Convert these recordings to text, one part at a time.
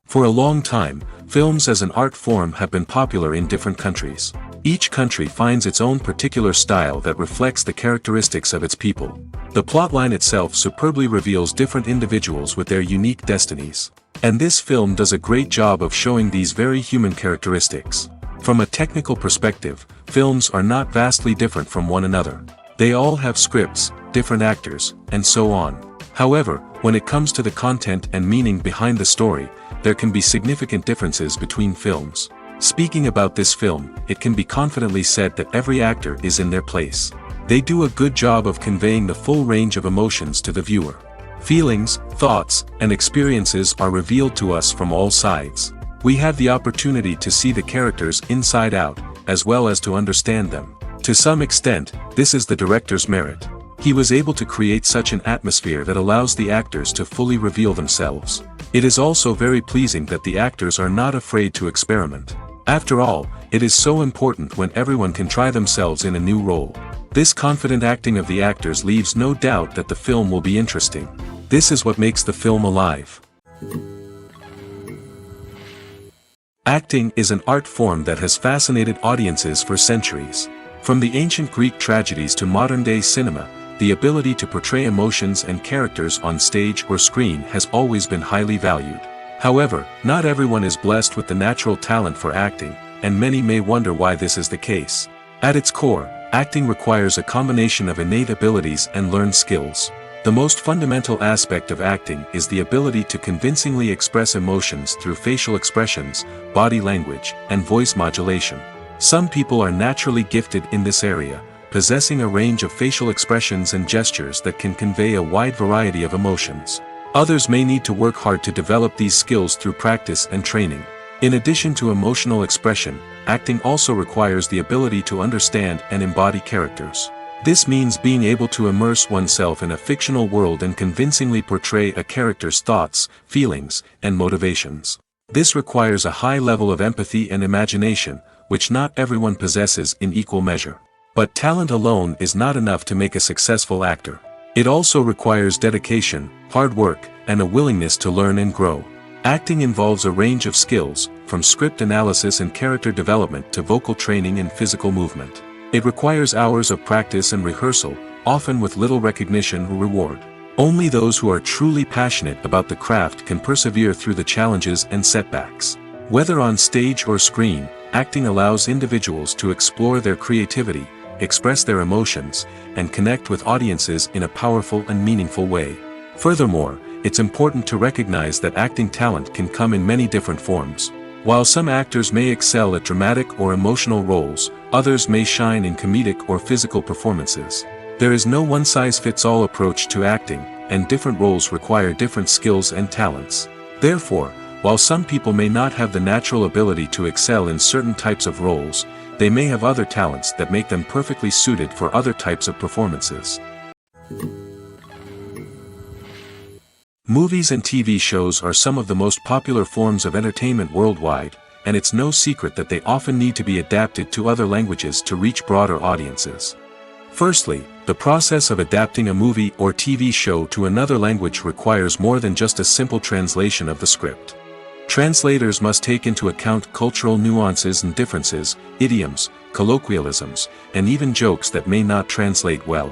For a long time, films as an art form have been popular in different countries. Each country finds its own particular style that reflects the characteristics of its people. The plotline itself superbly reveals different individuals with their unique destinies. And this film does a great job of showing these very human characteristics. From a technical perspective, films are not vastly different from one another. They all have scripts, different actors, and so on. However, when it comes to the content and meaning behind the story, there can be significant differences between films. Speaking about this film, it can be confidently said that every actor is in their place. They do a good job of conveying the full range of emotions to the viewer. Feelings, thoughts, and experiences are revealed to us from all sides. We have the opportunity to see the characters inside out, as well as to understand them. To some extent, this is the director's merit. He was able to create such an atmosphere that allows the actors to fully reveal themselves. It is also very pleasing that the actors are not afraid to experiment. After all, it is so important when everyone can try themselves in a new role. This confident acting of the actors leaves no doubt that the film will be interesting. This is what makes the film alive. Acting is an art form that has fascinated audiences for centuries. From the ancient Greek tragedies to modern-day cinema, the ability to portray emotions and characters on stage or screen has always been highly valued. However, not everyone is blessed with the natural talent for acting, and many may wonder why this is the case. At its core, acting requires a combination of innate abilities and learned skills. The most fundamental aspect of acting is the ability to convincingly express emotions through facial expressions, body language, and voice modulation. Some people are naturally gifted in this area, possessing a range of facial expressions and gestures that can convey a wide variety of emotions. Others may need to work hard to develop these skills through practice and training. In addition to emotional expression, acting also requires the ability to understand and embody characters. This means being able to immerse oneself in a fictional world and convincingly portray a character's thoughts, feelings, and motivations. This requires a high level of empathy and imagination, which not everyone possesses in equal measure. But talent alone is not enough to make a successful actor. It also requires dedication, hard work, and a willingness to learn and grow. Acting involves a range of skills, from script analysis and character development to vocal training and physical movement. It requires hours of practice and rehearsal, often with little recognition or reward. Only those who are truly passionate about the craft can persevere through the challenges and setbacks. Whether on stage or screen, acting allows individuals to explore their creativity, express their emotions, and connect with audiences in a powerful and meaningful way. Furthermore, it's important to recognize that acting talent can come in many different forms. While some actors may excel at dramatic or emotional roles, others may shine in comedic or physical performances. There is no one-size-fits-all approach to acting, and different roles require different skills and talents. Therefore, while some people may not have the natural ability to excel in certain types of roles, they may have other talents that make them perfectly suited for other types of performances. Movies and TV shows are some of the most popular forms of entertainment worldwide, and it's no secret that they often need to be adapted to other languages to reach broader audiences. Firstly, the process of adapting a movie or TV show to another language requires more than just a simple translation of the script. Translators must take into account cultural nuances and differences, idioms, colloquialisms, and even jokes that may not translate well.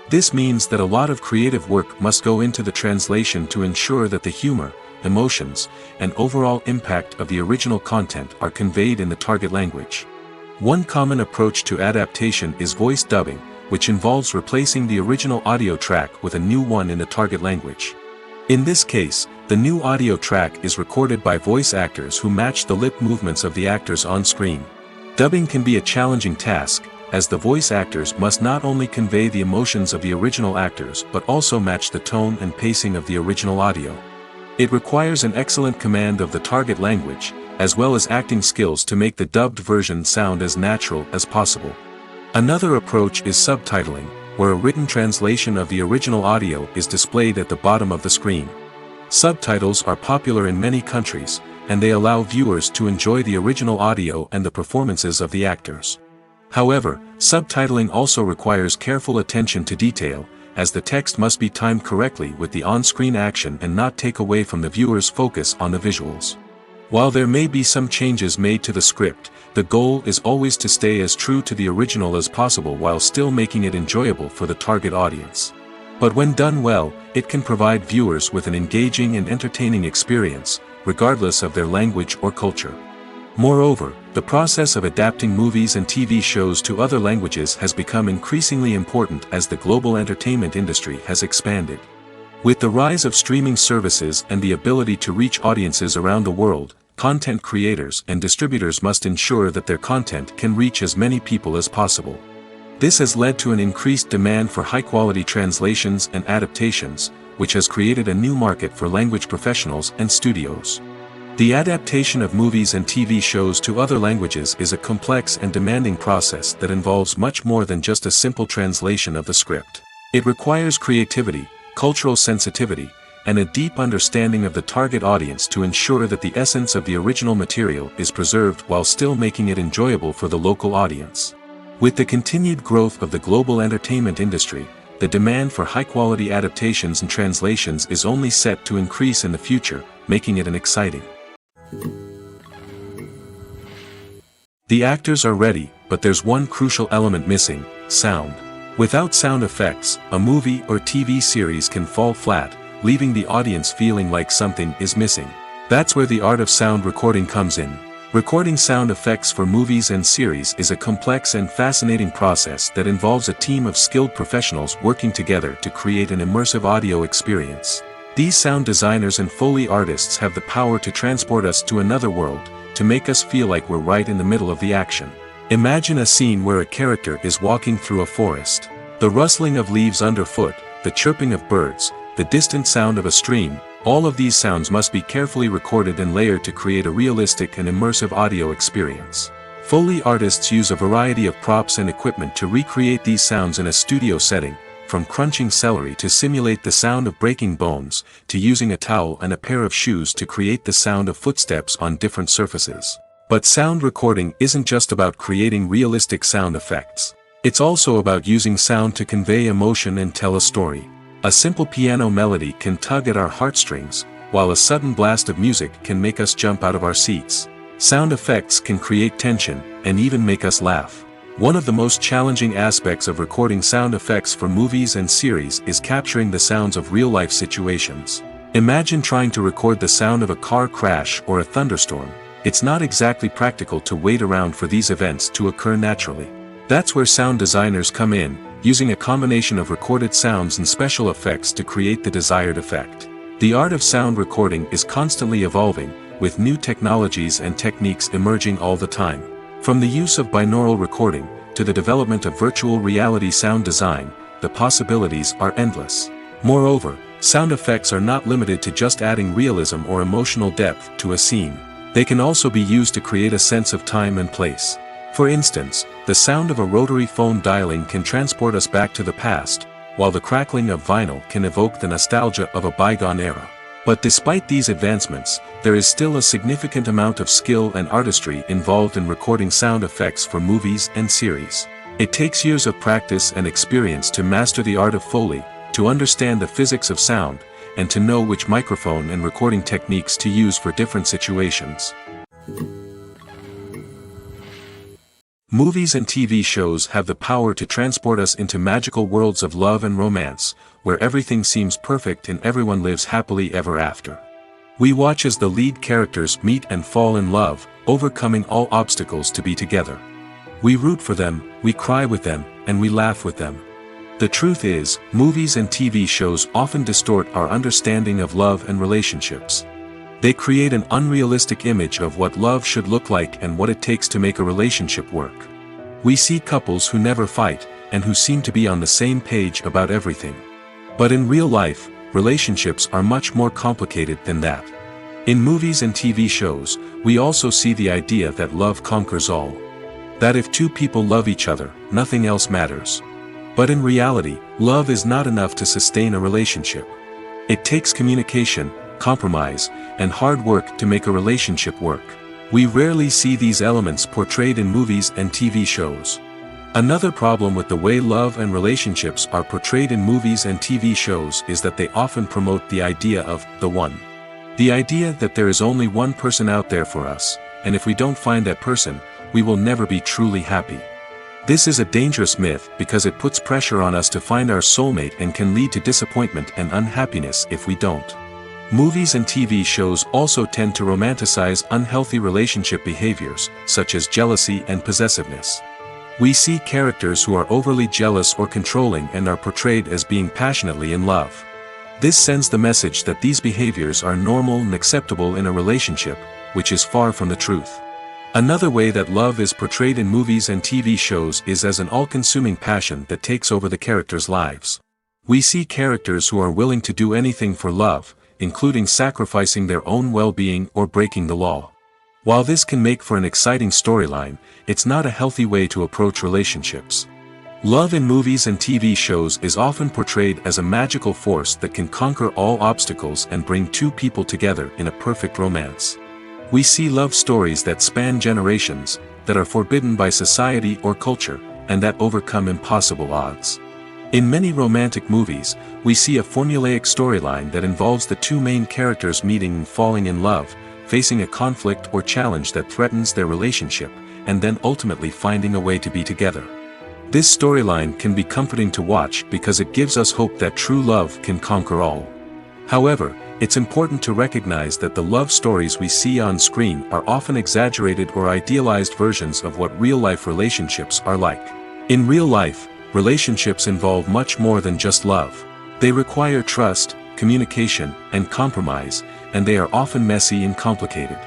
This means that a lot of creative work must go into the translation to ensure that the humor, emotions, and overall impact of the original content are conveyed in the target language. One common approach to adaptation is voice dubbing, which involves replacing the original audio track with a new one in the target language. In this case, the new audio track is recorded by voice actors who match the lip movements of the actors on screen. Dubbing can be a challenging task, as the voice actors must not only convey the emotions of the original actors but also match the tone and pacing of the original audio. It requires an excellent command of the target language, as well as acting skills to make the dubbed version sound as natural as possible. Another approach is subtitling, where a written translation of the original audio is displayed at the bottom of the screen. Subtitles are popular in many countries, and they allow viewers to enjoy the original audio and the performances of the actors. However, subtitling also requires careful attention to detail, as the text must be timed correctly with the on-screen action and not take away from the viewer's focus on the visuals. While there may be some changes made to the script, the goal is always to stay as true to the original as possible while still making it enjoyable for the target audience. But when done well, it can provide viewers with an engaging and entertaining experience, regardless of their language or culture. Moreover, the process of adapting movies and TV shows to other languages has become increasingly important as the global entertainment industry has expanded. With the rise of streaming services and the ability to reach audiences around the world, content creators and distributors must ensure that their content can reach as many people as possible. This has led to an increased demand for high-quality translations and adaptations, which has created a new market for language professionals and studios. The adaptation of movies and TV shows to other languages is a complex and demanding process that involves much more than just a simple translation of the script. It requires creativity, cultural sensitivity, and a deep understanding of the target audience to ensure that the essence of the original material is preserved while still making it enjoyable for the local audience. With the continued growth of the global entertainment industry, the demand for high-quality adaptations and translations is only set to increase in the future, making it exciting. The actors are ready, but there's one crucial element missing: sound. Without sound effects, a movie or TV series can fall flat, leaving the audience feeling like something is missing. That's where the art of sound recording comes in. Recording sound effects for movies and series is a complex and fascinating process that involves a team of skilled professionals working together to create an immersive audio experience. These sound designers and Foley artists have the power to transport us to another world, to make us feel like we're right in the middle of the action. Imagine a scene where a character is walking through a forest. The rustling of leaves underfoot, the chirping of birds, the distant sound of a stream, all of these sounds must be carefully recorded and layered to create a realistic and immersive audio experience. Foley artists use a variety of props and equipment to recreate these sounds in a studio setting, from crunching celery to simulate the sound of breaking bones, to using a towel and a pair of shoes to create the sound of footsteps on different surfaces. But sound recording isn't just about creating realistic sound effects. It's also about using sound to convey emotion and tell a story. A simple piano melody can tug at our heartstrings, while a sudden blast of music can make us jump out of our seats. Sound effects can create tension, and even make us laugh. One of the most challenging aspects of recording sound effects for movies and series is capturing the sounds of real-life situations. Imagine trying to record the sound of a car crash or a thunderstorm. It's not exactly practical to wait around for these events to occur naturally. That's where sound designers come in, using a combination of recorded sounds and special effects to create the desired effect. The art of sound recording is constantly evolving, with new technologies and techniques emerging all the time. From the use of binaural recording, to the development of virtual reality sound design, the possibilities are endless. Moreover, sound effects are not limited to just adding realism or emotional depth to a scene. They can also be used to create a sense of time and place. For instance, the sound of a rotary phone dialing can transport us back to the past, while the crackling of vinyl can evoke the nostalgia of a bygone era. But despite these advancements, there is still a significant amount of skill and artistry involved in recording sound effects for movies and series. It takes years of practice and experience to master the art of Foley, to understand the physics of sound, and to know which microphone and recording techniques to use for different situations. Movies and TV shows have the power to transport us into magical worlds of love and romance, where everything seems perfect and everyone lives happily ever after. We watch as the lead characters meet and fall in love, overcoming all obstacles to be together. We root for them, we cry with them, and we laugh with them. The truth is, movies and TV shows often distort our understanding of love and relationships. They create an unrealistic image of what love should look like and what it takes to make a relationship work. We see couples who never fight, and who seem to be on the same page about everything. But in real life, relationships are much more complicated than that. In movies and TV shows, we also see the idea that love conquers all. That if two people love each other, nothing else matters. But in reality, love is not enough to sustain a relationship. It takes communication, compromise, and hard work to make a relationship work. We rarely see these elements portrayed in movies and TV shows. Another problem with the way love and relationships are portrayed in movies and TV shows is that they often promote the idea of the one. The idea that there is only one person out there for us, and if we don't find that person, we will never be truly happy. This is a dangerous myth because it puts pressure on us to find our soulmate and can lead to disappointment and unhappiness if we don't. Movies and TV shows also tend to romanticize unhealthy relationship behaviors, such as jealousy and possessiveness. We see characters who are overly jealous or controlling and are portrayed as being passionately in love. This sends the message that these behaviors are normal and acceptable in a relationship, which is far from the truth. Another way that love is portrayed in movies and TV shows is as an all-consuming passion that takes over the characters' lives. We see characters who are willing to do anything for love, including sacrificing their own well-being or breaking the law. While this can make for an exciting storyline, it's not a healthy way to approach relationships. Love in movies and TV shows is often portrayed as a magical force that can conquer all obstacles and bring two people together in a perfect romance. We see love stories that span generations, that are forbidden by society or culture, and that overcome impossible odds. In many romantic movies, we see a formulaic storyline that involves the two main characters meeting and falling in love, facing a conflict or challenge that threatens their relationship, and then ultimately finding a way to be together. This storyline can be comforting to watch because it gives us hope that true love can conquer all. However, it's important to recognize that the love stories we see on screen are often exaggerated or idealized versions of what real-life relationships are like. In real life, relationships involve much more than just love. They require trust, communication, and compromise, and they are often messy and complicated.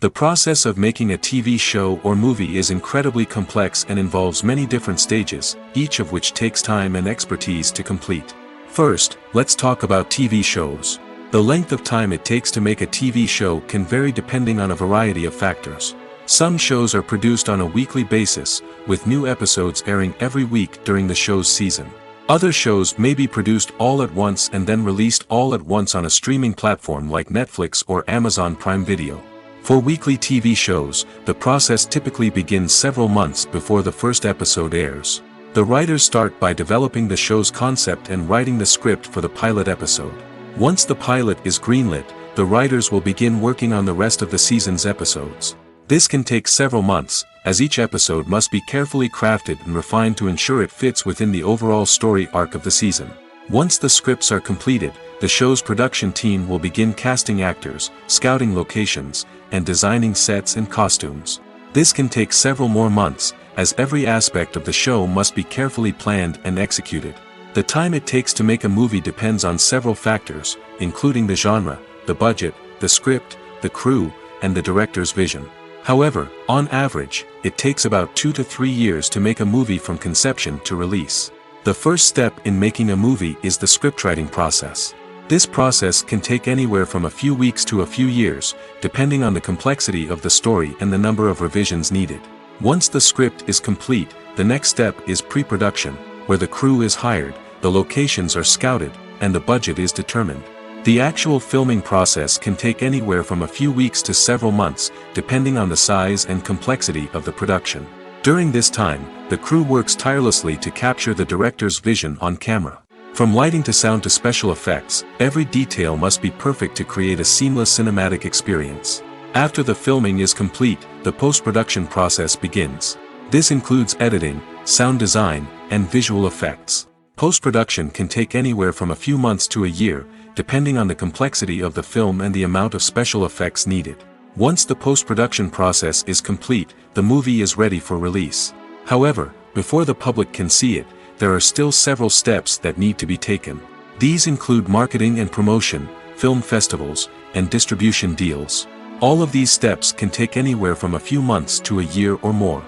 The process of making a TV show or movie is incredibly complex and involves many different stages, each of which takes time and expertise to complete. First, let's talk about TV shows. The length of time it takes to make a TV show can vary depending on a variety of factors. Some shows are produced on a weekly basis, with new episodes airing every week during the show's season. Other shows may be produced all at once and then released all at once on a streaming platform like Netflix or Amazon Prime Video. For weekly TV shows, the process typically begins several months before the first episode airs. The writers start by developing the show's concept and writing the script for the pilot episode. Once the pilot is greenlit, the writers will begin working on the rest of the season's episodes. This can take several months, as each episode must be carefully crafted and refined to ensure it fits within the overall story arc of the season. Once the scripts are completed, the show's production team will begin casting actors, scouting locations, and designing sets and costumes. This can take several more months, as every aspect of the show must be carefully planned and executed. The time it takes to make a movie depends on several factors, including the genre, the budget, the script, the crew, and the director's vision. However, on average, it takes about 2 to 3 years to make a movie from conception to release. The first step in making a movie is the scriptwriting process. This process can take anywhere from a few weeks to a few years, depending on the complexity of the story and the number of revisions needed. Once the script is complete, the next step is pre-production, where the crew is hired, the locations are scouted, and the budget is determined. The actual filming process can take anywhere from a few weeks to several months, depending on the size and complexity of the production. During this time, the crew works tirelessly to capture the director's vision on camera. From lighting to sound to special effects, every detail must be perfect to create a seamless cinematic experience. After the filming is complete, the post-production process begins. This includes editing, sound design, and visual effects. Post-production can take anywhere from a few months to a year, depending on the complexity of the film and the amount of special effects needed. Once the post-production process is complete, the movie is ready for release. However, before the public can see it, there are still several steps that need to be taken. These include marketing and promotion, film festivals, and distribution deals. All of these steps can take anywhere from a few months to a year or more.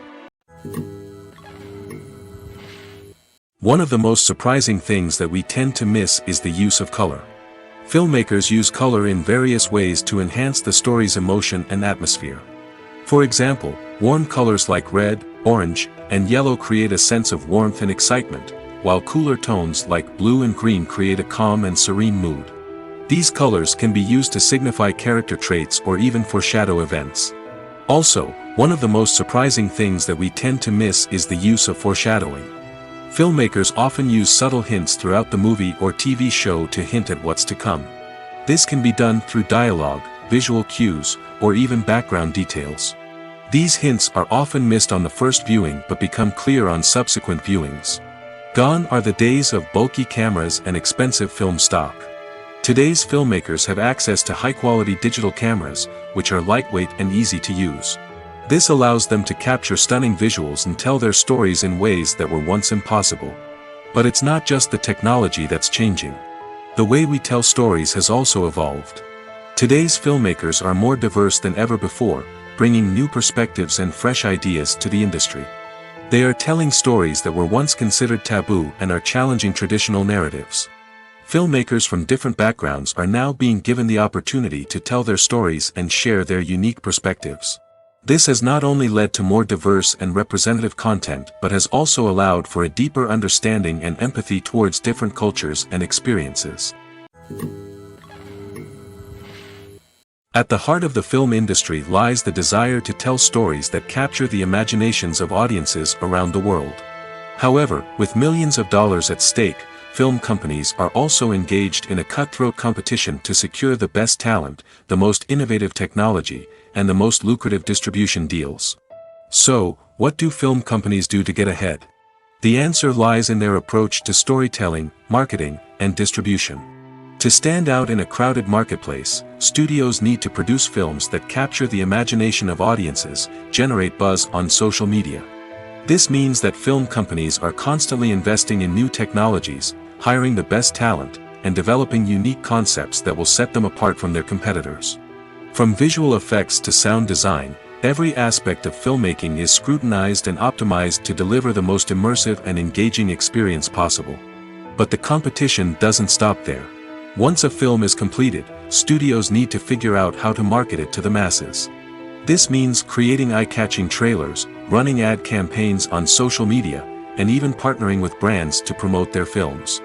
One of the most surprising things that we tend to miss is the use of color. Filmmakers use color in various ways to enhance the story's emotion and atmosphere. For example, warm colors like red, orange, and yellow create a sense of warmth and excitement, while cooler tones like blue and green create a calm and serene mood. These colors can be used to signify character traits or even foreshadow events. Also, one of the most surprising things that we tend to miss is the use of foreshadowing. Filmmakers often use subtle hints throughout the movie or TV show to hint at what's to come. This can be done through dialogue, visual cues, or even background details. These hints are often missed on the first viewing but become clear on subsequent viewings. Gone are the days of bulky cameras and expensive film stock. Today's filmmakers have access to high-quality digital cameras, which are lightweight and easy to use. This allows them to capture stunning visuals and tell their stories in ways that were once impossible. But it's not just the technology that's changing. The way we tell stories has also evolved. Today's filmmakers are more diverse than ever before, bringing new perspectives and fresh ideas to the industry. They are telling stories that were once considered taboo and are challenging traditional narratives. Filmmakers from different backgrounds are now being given the opportunity to tell their stories and share their unique perspectives. This has not only led to more diverse and representative content but has also allowed for a deeper understanding and empathy towards different cultures and experiences. At the heart of the film industry lies the desire to tell stories that capture the imaginations of audiences around the world. However, with millions of dollars at stake, film companies are also engaged in a cutthroat competition to secure the best talent, the most innovative technology, and the most lucrative distribution deals. So, what do film companies do to get ahead? The answer lies in their approach to storytelling, marketing, and distribution. To stand out in a crowded marketplace, studios need to produce films that capture the imagination of audiences, generate buzz on social media. This means that film companies are constantly investing in new technologies, hiring the best talent, and developing unique concepts that will set them apart from their competitors. From visual effects to sound design, every aspect of filmmaking is scrutinized and optimized to deliver the most immersive and engaging experience possible. But the competition doesn't stop there. Once a film is completed, studios need to figure out how to market it to the masses. This means creating eye-catching trailers, running ad campaigns on social media, and even partnering with brands to promote their films.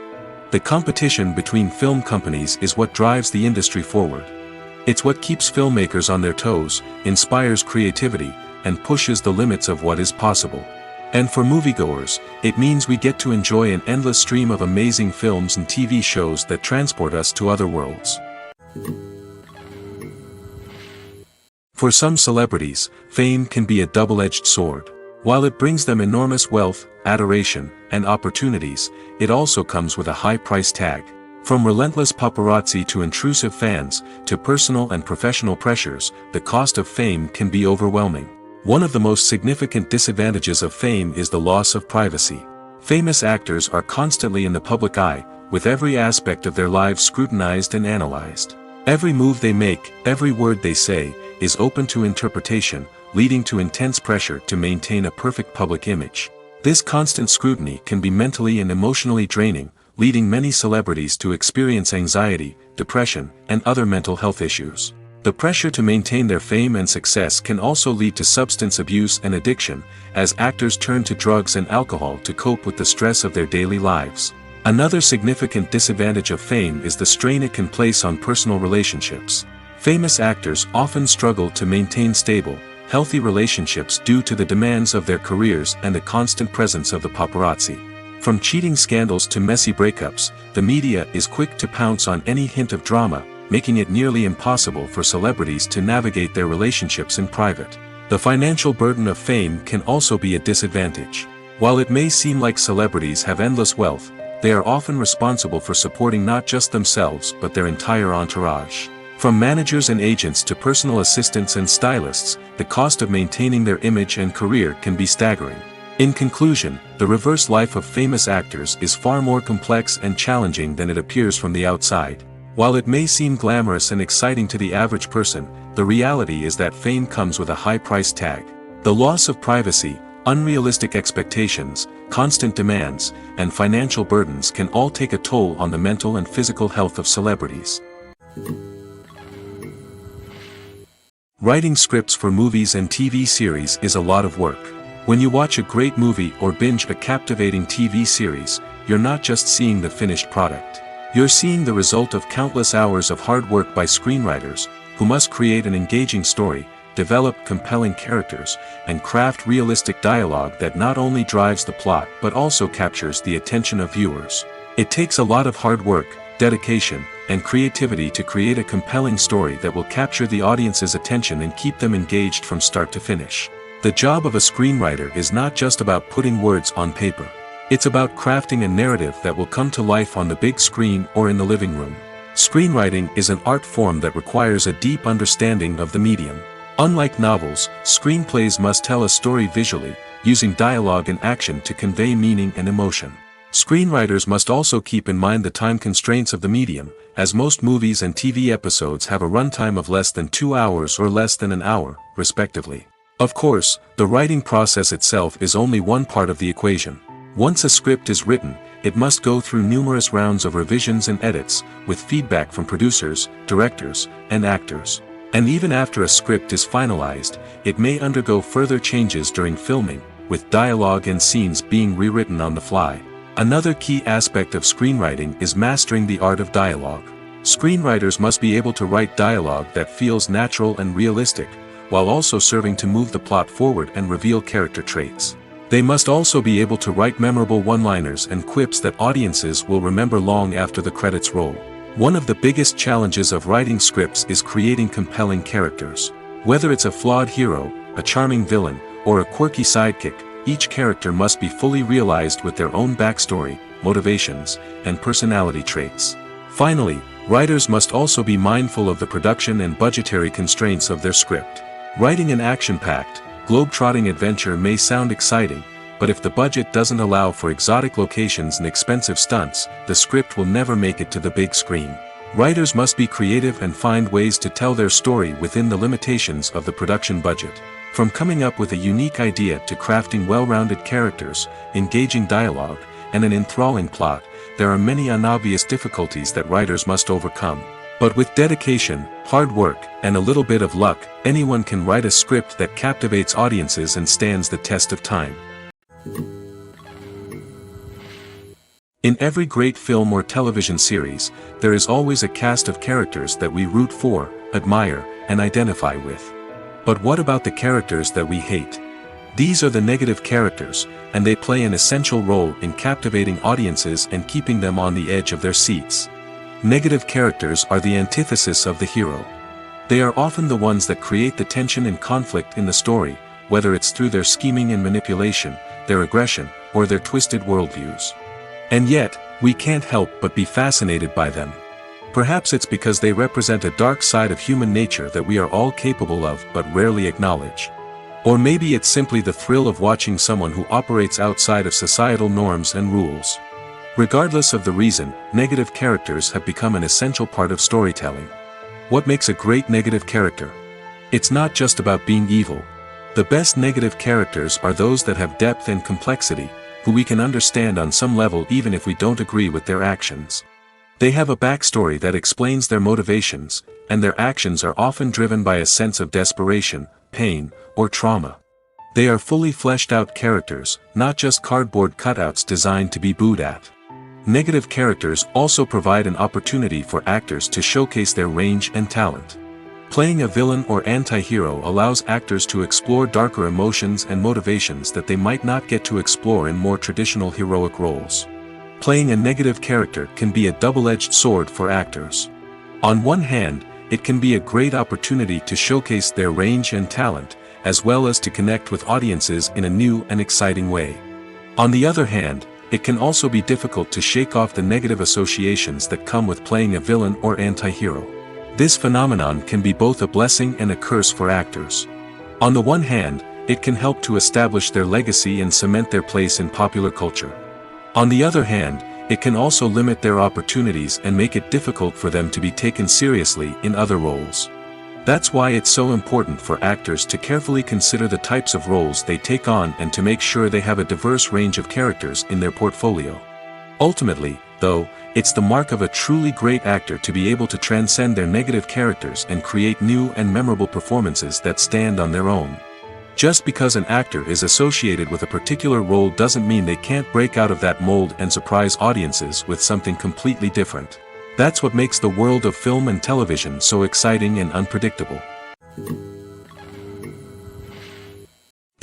The competition between film companies is what drives the industry forward. It's what keeps filmmakers on their toes, inspires creativity, and pushes the limits of what is possible. And for moviegoers, it means we get to enjoy an endless stream of amazing films and TV shows that transport us to other worlds. For some celebrities, fame can be a double-edged sword. While it brings them enormous wealth, adoration, and opportunities, it also comes with a high price tag. From relentless paparazzi to intrusive fans, to personal and professional pressures, the cost of fame can be overwhelming. One of the most significant disadvantages of fame is the loss of privacy. Famous actors are constantly in the public eye, with every aspect of their lives scrutinized and analyzed. Every move they make, every word they say, is open to interpretation, leading to intense pressure to maintain a perfect public image. This constant scrutiny can be mentally and emotionally draining, leading many celebrities to experience anxiety, depression, and other mental health issues. The pressure to maintain their fame and success can also lead to substance abuse and addiction, as actors turn to drugs and alcohol to cope with the stress of their daily lives. Another significant disadvantage of fame is the strain it can place on personal relationships. Famous actors often struggle to maintain stable, healthy relationships due to the demands of their careers and the constant presence of the paparazzi. From cheating scandals to messy breakups, the media is quick to pounce on any hint of drama, making it nearly impossible for celebrities to navigate their relationships in private. The financial burden of fame can also be a disadvantage. While it may seem like celebrities have endless wealth, they are often responsible for supporting not just themselves but their entire entourage. From managers and agents to personal assistants and stylists, the cost of maintaining their image and career can be staggering. In conclusion, the reverse life of famous actors is far more complex and challenging than it appears from the outside. While it may seem glamorous and exciting to the average person, the reality is that fame comes with a high price tag. The loss of privacy, unrealistic expectations, constant demands, and financial burdens can all take a toll on the mental and physical health of celebrities. Writing scripts for movies and TV series is a lot of work. When you watch a great movie or binge a captivating TV series, you're not just seeing the finished product. You're seeing the result of countless hours of hard work by screenwriters, who must create an engaging story, develop compelling characters, and craft realistic dialogue that not only drives the plot but also captures the attention of viewers. It takes a lot of hard work, dedication, and creativity to create a compelling story that will capture the audience's attention and keep them engaged from start to finish. The job of a screenwriter is not just about putting words on paper. It's about crafting a narrative that will come to life on the big screen or in the living room. Screenwriting is an art form that requires a deep understanding of the medium. Unlike novels, screenplays must tell a story visually, using dialogue and action to convey meaning and emotion. Screenwriters must also keep in mind the time constraints of the medium, as most movies and TV episodes have a runtime of less than 2 hours or less than an hour, respectively. Of course, the writing process itself is only one part of the equation. Once a script is written, it must go through numerous rounds of revisions and edits, with feedback from producers, directors, and actors. And even after a script is finalized, it may undergo further changes during filming, with dialogue and scenes being rewritten on the fly. Another key aspect of screenwriting is mastering the art of dialogue. Screenwriters must be able to write dialogue that feels natural and realistic, while also serving to move the plot forward and reveal character traits. They must also be able to write memorable one-liners and quips that audiences will remember long after the credits roll. One of the biggest challenges of writing scripts is creating compelling characters. Whether it's a flawed hero, a charming villain, or a quirky sidekick, each character must be fully realized with their own backstory, motivations, and personality traits. Finally, writers must also be mindful of the production and budgetary constraints of their script. Writing an action-packed, globe-trotting adventure may sound exciting, but if the budget doesn't allow for exotic locations and expensive stunts, the script will never make it to the big screen. Writers must be creative and find ways to tell their story within the limitations of the production budget. From coming up with a unique idea to crafting well-rounded characters, engaging dialogue, and an enthralling plot, there are many unobvious difficulties that writers must overcome. But with dedication, hard work, and a little bit of luck, anyone can write a script that captivates audiences and stands the test of time. In every great film or television series, there is always a cast of characters that we root for, admire, and identify with. But what about the characters that we hate? These are the negative characters, and they play an essential role in captivating audiences and keeping them on the edge of their seats. Negative characters are the antithesis of the hero. They are often the ones that create the tension and conflict in the story, whether it's through their scheming and manipulation, their aggression, or their twisted worldviews. And yet, we can't help but be fascinated by them. Perhaps it's because they represent a dark side of human nature that we are all capable of but rarely acknowledge. Or maybe it's simply the thrill of watching someone who operates outside of societal norms and rules. Regardless of the reason, negative characters have become an essential part of storytelling. What makes a great negative character? It's not just about being evil. The best negative characters are those that have depth and complexity, who we can understand on some level even if we don't agree with their actions. They have a backstory that explains their motivations, and their actions are often driven by a sense of desperation, pain, or trauma. They are fully fleshed out characters, not just cardboard cutouts designed to be booed at. Negative characters also provide an opportunity for actors to showcase their range and talent. Playing a villain or anti-hero allows actors to explore darker emotions and motivations that they might not get to explore in more traditional heroic roles. Playing a negative character can be a double-edged sword for actors. On one hand, it can be a great opportunity to showcase their range and talent, as well as to connect with audiences in a new and exciting way. On the other hand, it can also be difficult to shake off the negative associations that come with playing a villain or anti-hero. This phenomenon can be both a blessing and a curse for actors. On the one hand, it can help to establish their legacy and cement their place in popular culture. On the other hand, it can also limit their opportunities and make it difficult for them to be taken seriously in other roles. That's why it's so important for actors to carefully consider the types of roles they take on and to make sure they have a diverse range of characters in their portfolio. Ultimately, though, it's the mark of a truly great actor to be able to transcend their negative characters and create new and memorable performances that stand on their own. Just because an actor is associated with a particular role doesn't mean they can't break out of that mold and surprise audiences with something completely different. That's what makes the world of film and television so exciting and unpredictable.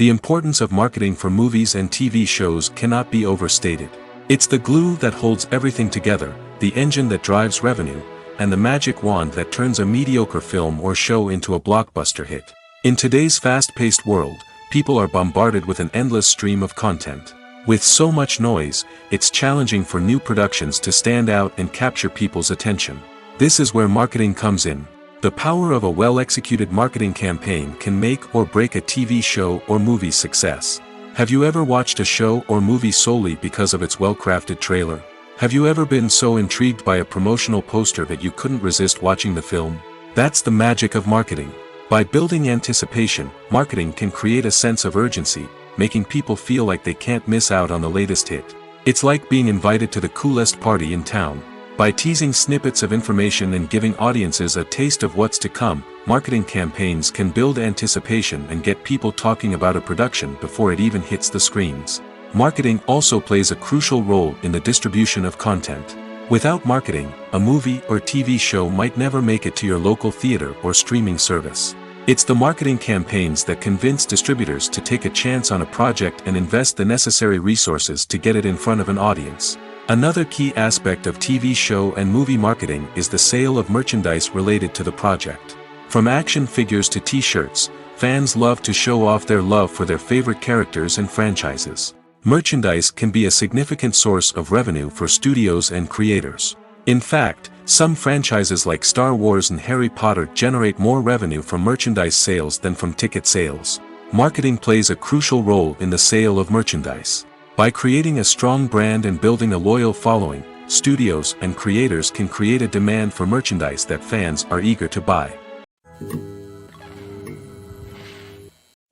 The importance of marketing for movies and TV shows cannot be overstated. It's the glue that holds everything together, the engine that drives revenue, and the magic wand that turns a mediocre film or show into a blockbuster hit. In today's fast-paced world, people are bombarded with an endless stream of content. With so much noise, it's challenging for new productions to stand out and capture people's attention. This is where marketing comes in. The power of a well-executed marketing campaign can make or break a TV show or movie's success. Have you ever watched a show or movie solely because of its well-crafted trailer? Have you ever been so intrigued by a promotional poster that you couldn't resist watching the film? That's the magic of marketing. By building anticipation, marketing can create a sense of urgency, making people feel like they can't miss out on the latest hit. It's like being invited to the coolest party in town. By teasing snippets of information and giving audiences a taste of what's to come, marketing campaigns can build anticipation and get people talking about a production before it even hits the screens. Marketing also plays a crucial role in the distribution of content. Without marketing, a movie or TV show might never make it to your local theater or streaming service. It's the marketing campaigns that convince distributors to take a chance on a project and invest the necessary resources to get it in front of an audience. Another key aspect of TV show and movie marketing is the sale of merchandise related to the project. From action figures to t-shirts, fans love to show off their love for their favorite characters and franchises. Merchandise can be a significant source of revenue for studios and creators. In fact, some franchises like Star Wars and Harry Potter generate more revenue from merchandise sales than from ticket sales. Marketing plays a crucial role in the sale of merchandise. By creating a strong brand and building a loyal following, studios and creators can create a demand for merchandise that fans are eager to buy.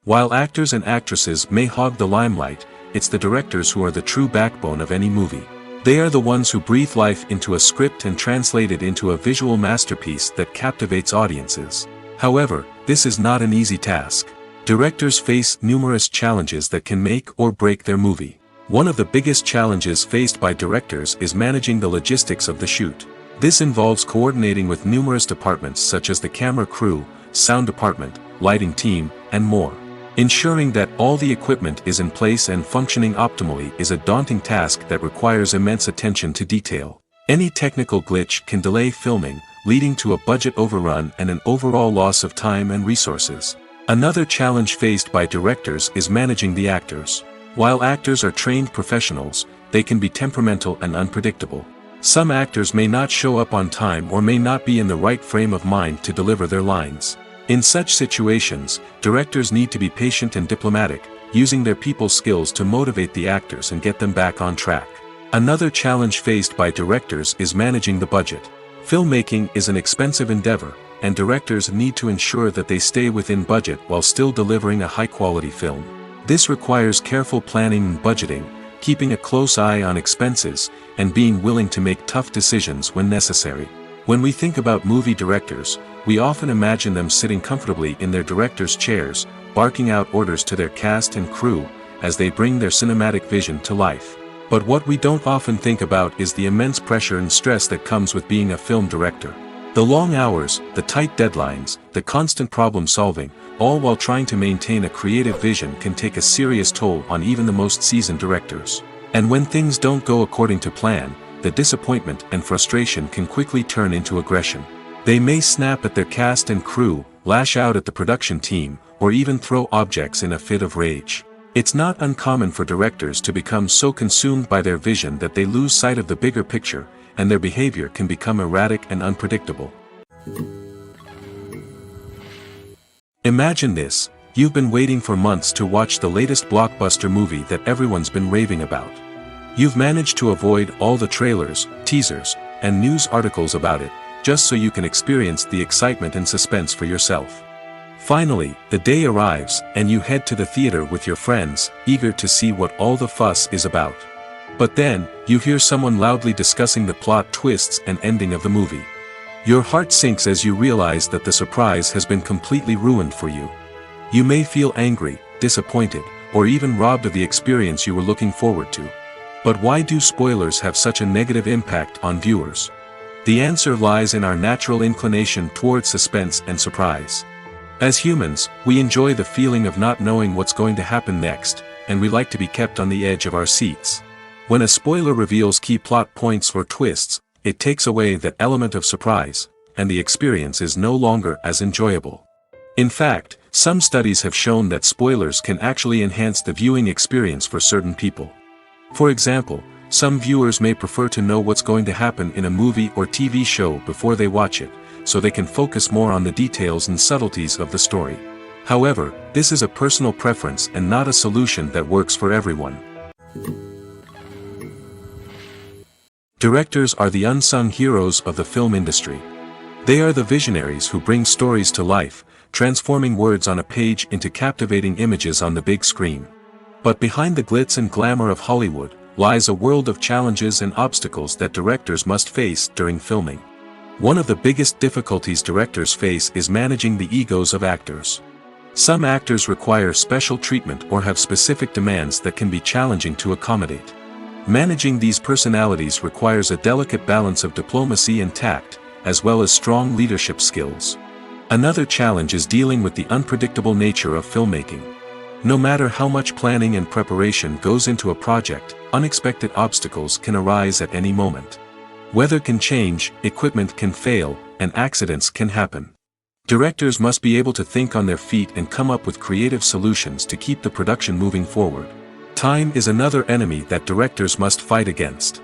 While actors and actresses may hog the limelight, it's the directors who are the true backbone of any movie. They are the ones who breathe life into a script and translate it into a visual masterpiece that captivates audiences. However, this is not an easy task. Directors face numerous challenges that can make or break their movie. One of the biggest challenges faced by directors is managing the logistics of the shoot. This involves coordinating with numerous departments such as the camera crew, sound department, lighting team, and more. Ensuring that all the equipment is in place and functioning optimally is a daunting task that requires immense attention to detail. Any technical glitch can delay filming, leading to a budget overrun and an overall loss of time and resources. Another challenge faced by directors is managing the actors. While actors are trained professionals, they can be temperamental and unpredictable. Some actors may not show up on time or may not be in the right frame of mind to deliver their lines. In such situations, directors need to be patient and diplomatic, using their people skills to motivate the actors and get them back on track. Another challenge faced by directors is managing the budget. Filmmaking is an expensive endeavor, and directors need to ensure that they stay within budget while still delivering a high-quality film. This requires careful planning and budgeting, keeping a close eye on expenses, and being willing to make tough decisions when necessary. When we think about movie directors, we often imagine them sitting comfortably in their director's chairs, barking out orders to their cast and crew, as they bring their cinematic vision to life. But what we don't often think about is the immense pressure and stress that comes with being a film director. The long hours, the tight deadlines, the constant problem solving, all while trying to maintain a creative vision can take a serious toll on even the most seasoned directors. And when things don't go according to plan, the disappointment and frustration can quickly turn into aggression. They may snap at their cast and crew, lash out at the production team, or even throw objects in a fit of rage. It's not uncommon for directors to become so consumed by their vision that they lose sight of the bigger picture, and their behavior can become erratic and unpredictable. Imagine this: you've been waiting for months to watch the latest blockbuster movie that everyone's been raving about. You've managed to avoid all the trailers, teasers, and news articles about it, just so you can experience the excitement and suspense for yourself. Finally, the day arrives, and you head to the theater with your friends, eager to see what all the fuss is about. But then, you hear someone loudly discussing the plot twists and ending of the movie. Your heart sinks as you realize that the surprise has been completely ruined for you. You may feel angry, disappointed, or even robbed of the experience you were looking forward to. But why do spoilers have such a negative impact on viewers? The answer lies in our natural inclination towards suspense and surprise. As humans, we enjoy the feeling of not knowing what's going to happen next, and we like to be kept on the edge of our seats. When a spoiler reveals key plot points or twists, it takes away that element of surprise, and the experience is no longer as enjoyable. In fact, some studies have shown that spoilers can actually enhance the viewing experience for certain people. For example, some viewers may prefer to know what's going to happen in a movie or TV show before they watch it, so they can focus more on the details and subtleties of the story. However, this is a personal preference and not a solution that works for everyone. Directors are the unsung heroes of the film industry. They are the visionaries who bring stories to life, transforming words on a page into captivating images on the big screen. But behind the glitz and glamour of Hollywood, lies a world of challenges and obstacles that directors must face during filming. One of the biggest difficulties directors face is managing the egos of actors. Some actors require special treatment or have specific demands that can be challenging to accommodate. Managing these personalities requires a delicate balance of diplomacy and tact, as well as strong leadership skills. Another challenge is dealing with the unpredictable nature of filmmaking. No matter how much planning and preparation goes into a project, unexpected obstacles can arise at any moment. Weather can change, equipment can fail, and accidents can happen. Directors must be able to think on their feet and come up with creative solutions to keep the production moving forward. Time is another enemy that directors must fight against.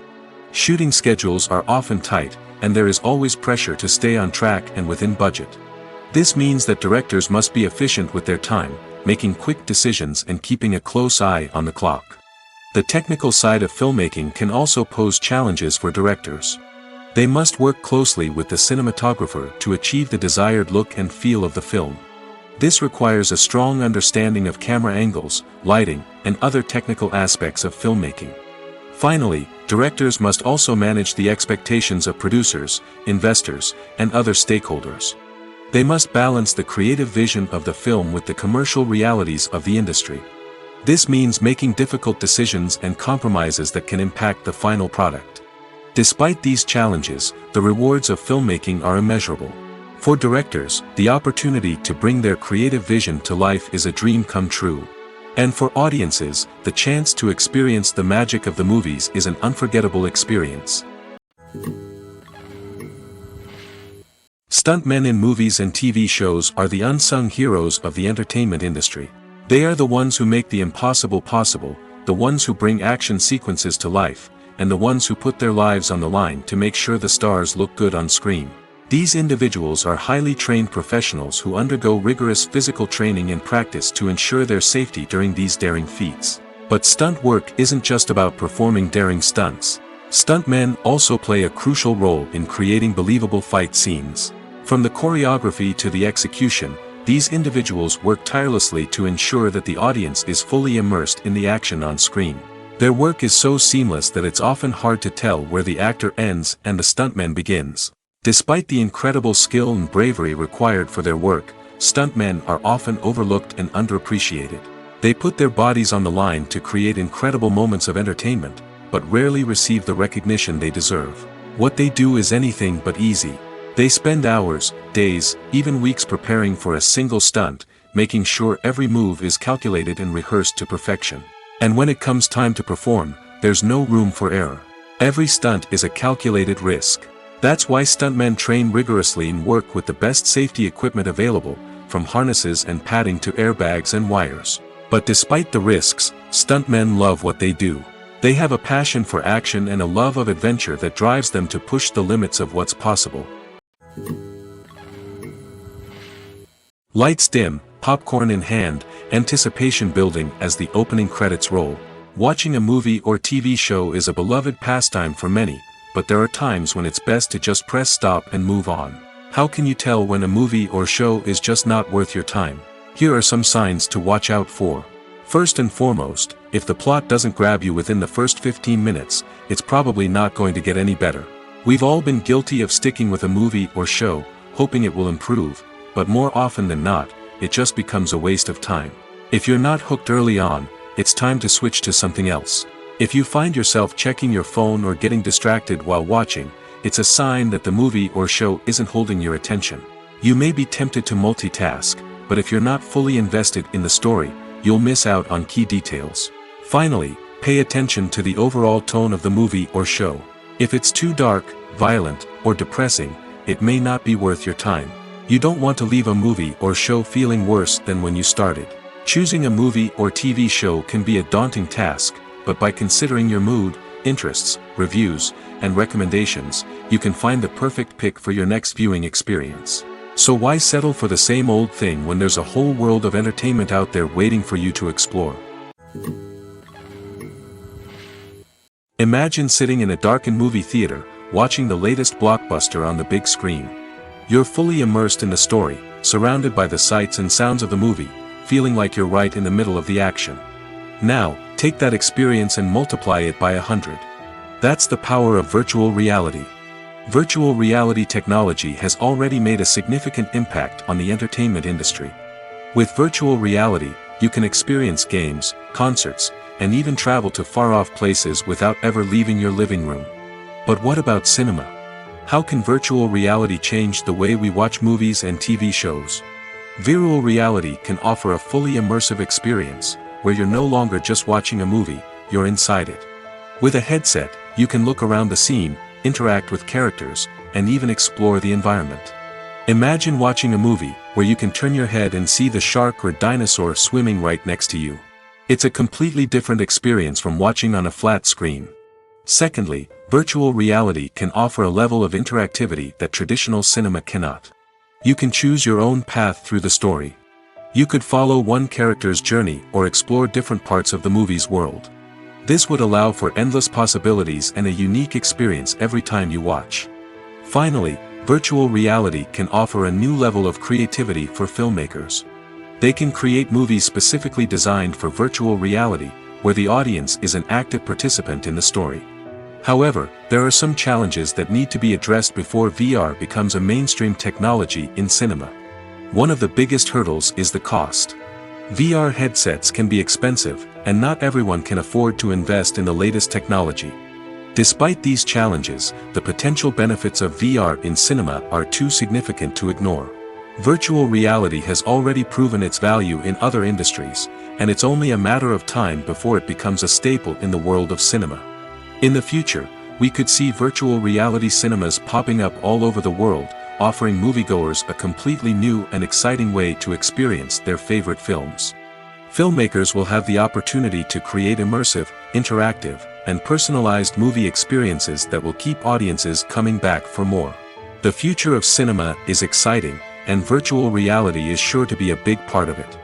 Shooting schedules are often tight, and there is always pressure to stay on track and within budget. This means that directors must be efficient with their time, making quick decisions and keeping a close eye on the clock. The technical side of filmmaking can also pose challenges for directors. They must work closely with the cinematographer to achieve the desired look and feel of the film. This requires a strong understanding of camera angles, lighting, and other technical aspects of filmmaking. Finally, directors must also manage the expectations of producers, investors, and other stakeholders. They must balance the creative vision of the film with the commercial realities of the industry. This means making difficult decisions and compromises that can impact the final product. Despite these challenges, the rewards of filmmaking are immeasurable. For directors, the opportunity to bring their creative vision to life is a dream come true. And for audiences, the chance to experience the magic of the movies is an unforgettable experience. Stuntmen in movies and TV shows are the unsung heroes of the entertainment industry. They are the ones who make the impossible possible, the ones who bring action sequences to life, and the ones who put their lives on the line to make sure the stars look good on screen. These individuals are highly trained professionals who undergo rigorous physical training and practice to ensure their safety during these daring feats. But stunt work isn't just about performing daring stunts. Stuntmen also play a crucial role in creating believable fight scenes. From the choreography to the execution, these individuals work tirelessly to ensure that the audience is fully immersed in the action on screen. Their work is so seamless that it's often hard to tell where the actor ends and the stuntman begins. Despite the incredible skill and bravery required for their work, stuntmen are often overlooked and underappreciated. They put their bodies on the line to create incredible moments of entertainment, but rarely receive the recognition they deserve. What they do is anything but easy. They spend hours, days, even weeks preparing for a single stunt, making sure every move is calculated and rehearsed to perfection. And when it comes time to perform, there's no room for error. Every stunt is a calculated risk. That's why stuntmen train rigorously and work with the best safety equipment available, from harnesses and padding to airbags and wires. But despite the risks, stuntmen love what they do. They have a passion for action and a love of adventure that drives them to push the limits of what's possible. Lights dim, popcorn in hand, anticipation building as the opening credits roll. Watching a movie or TV show is a beloved pastime for many, but there are times when it's best to just press stop and move on. How can you tell when a movie or show is just not worth your time? Here are some signs to watch out for. First and foremost, if the plot doesn't grab you within the first 15 minutes, it's probably not going to get any better. We've all been guilty of sticking with a movie or show, hoping it will improve, but more often than not, it just becomes a waste of time. If you're not hooked early on, it's time to switch to something else. If you find yourself checking your phone or getting distracted while watching, it's a sign that the movie or show isn't holding your attention. You may be tempted to multitask, but if you're not fully invested in the story, you'll miss out on key details. Finally, pay attention to the overall tone of the movie or show. If it's too dark, violent, or depressing, it may not be worth your time. You don't want to leave a movie or show feeling worse than when you started. Choosing a movie or TV show can be a daunting task, but by considering your mood, interests, reviews, and recommendations, you can find the perfect pick for your next viewing experience. So why settle for the same old thing when there's a whole world of entertainment out there waiting for you to explore? Imagine sitting in a darkened movie theater, watching the latest blockbuster on the big screen. You're fully immersed in the story, surrounded by the sights and sounds of the movie, feeling like you're right in the middle of the action. Now, take that experience and multiply it by 100. That's the power of virtual reality. Virtual reality technology has already made a significant impact on the entertainment industry. With virtual reality, you can experience games, concerts, and even travel to far-off places without ever leaving your living room. But what about cinema? How can virtual reality change the way we watch movies and TV shows? Virtual reality can offer a fully immersive experience, where you're no longer just watching a movie, you're inside it. With a headset, you can look around the scene, interact with characters, and even explore the environment. Imagine watching a movie where you can turn your head and see the shark or dinosaur swimming right next to you. It's a completely different experience from watching on a flat screen. Secondly, virtual reality can offer a level of interactivity that traditional cinema cannot. You can choose your own path through the story. You could follow one character's journey or explore different parts of the movie's world. This would allow for endless possibilities and a unique experience every time you watch. Finally, virtual reality can offer a new level of creativity for filmmakers. They can create movies specifically designed for virtual reality, where the audience is an active participant in the story. However, there are some challenges that need to be addressed before VR becomes a mainstream technology in cinema. One of the biggest hurdles is the cost. VR headsets can be expensive, and not everyone can afford to invest in the latest technology. Despite these challenges, the potential benefits of VR in cinema are too significant to ignore. Virtual reality has already proven its value in other industries, and it's only a matter of time before it becomes a staple in the world of cinema. In the future, we could see virtual reality cinemas popping up all over the world, offering moviegoers a completely new and exciting way to experience their favorite films. Filmmakers will have the opportunity to create immersive, interactive, and personalized movie experiences that will keep audiences coming back for more. The future of cinema is exciting, and virtual reality is sure to be a big part of it.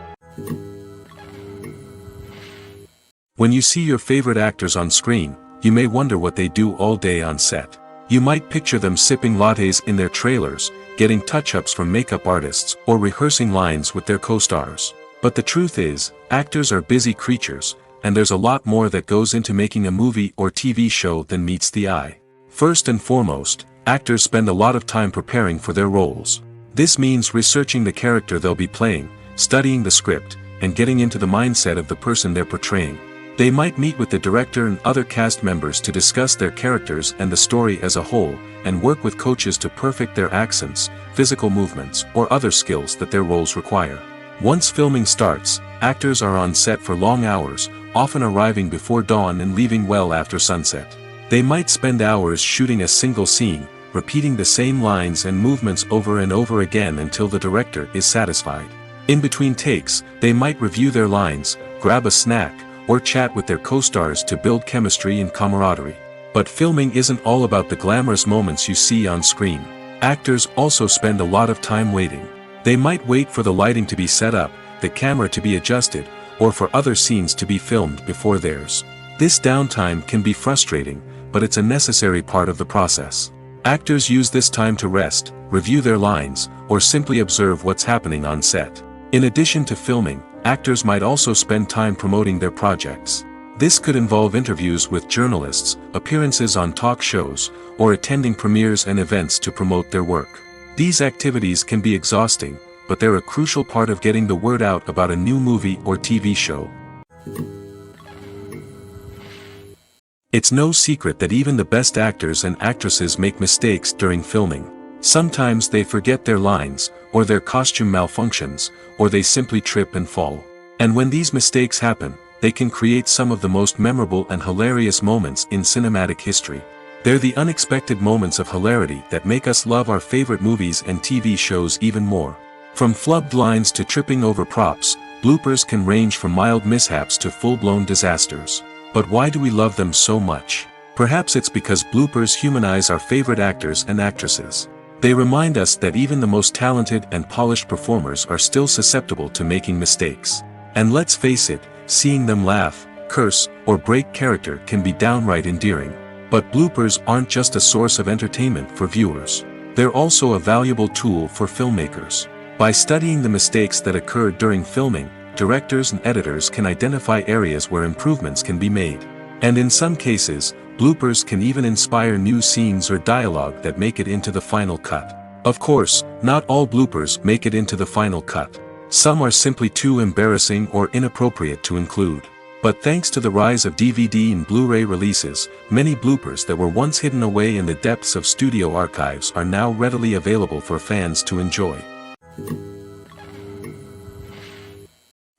When you see your favorite actors on screen, you may wonder what they do all day on set. You might picture them sipping lattes in their trailers, getting touch-ups from makeup artists, or rehearsing lines with their co-stars. But the truth is, actors are busy creatures, and there's a lot more that goes into making a movie or TV show than meets the eye. First and foremost, actors spend a lot of time preparing for their roles. This means researching the character they'll be playing, studying the script, and getting into the mindset of the person they're portraying. They might meet with the director and other cast members to discuss their characters and the story as a whole, and work with coaches to perfect their accents, physical movements, or other skills that their roles require. Once filming starts, actors are on set for long hours, often arriving before dawn and leaving well after sunset. They might spend hours shooting a single scene, repeating the same lines and movements over and over again until the director is satisfied. In between takes, they might review their lines, grab a snack, or chat with their co-stars to build chemistry and camaraderie. But filming isn't all about the glamorous moments you see on screen. Actors also spend a lot of time waiting. They might wait for the lighting to be set up, the camera to be adjusted, or for other scenes to be filmed before theirs. This downtime can be frustrating, but it's a necessary part of the process. Actors use this time to rest, review their lines, or simply observe what's happening on set. In addition to filming, actors might also spend time promoting their projects. This could involve interviews with journalists, appearances on talk shows, or attending premieres and events to promote their work. These activities can be exhausting, but they're a crucial part of getting the word out about a new movie or TV show. It's no secret that even the best actors and actresses make mistakes during filming. Sometimes they forget their lines, or their costume malfunctions, or they simply trip and fall. And when these mistakes happen, they can create some of the most memorable and hilarious moments in cinematic history. They're the unexpected moments of hilarity that make us love our favorite movies and TV shows even more. From flubbed lines to tripping over props, bloopers can range from mild mishaps to full-blown disasters. But why do we love them so much? Perhaps it's because bloopers humanize our favorite actors and actresses. They remind us that even the most talented and polished performers are still susceptible to making mistakes. And let's face it, seeing them laugh, curse, or break character can be downright endearing. But bloopers aren't just a source of entertainment for viewers. They're also a valuable tool for filmmakers. By studying the mistakes that occurred during filming, directors and editors can identify areas where improvements can be made. And in some cases, bloopers can even inspire new scenes or dialogue that make it into the final cut. Of course, not all bloopers make it into the final cut. Some are simply too embarrassing or inappropriate to include. But thanks to the rise of DVD and Blu-ray releases, many bloopers that were once hidden away in the depths of studio archives are now readily available for fans to enjoy.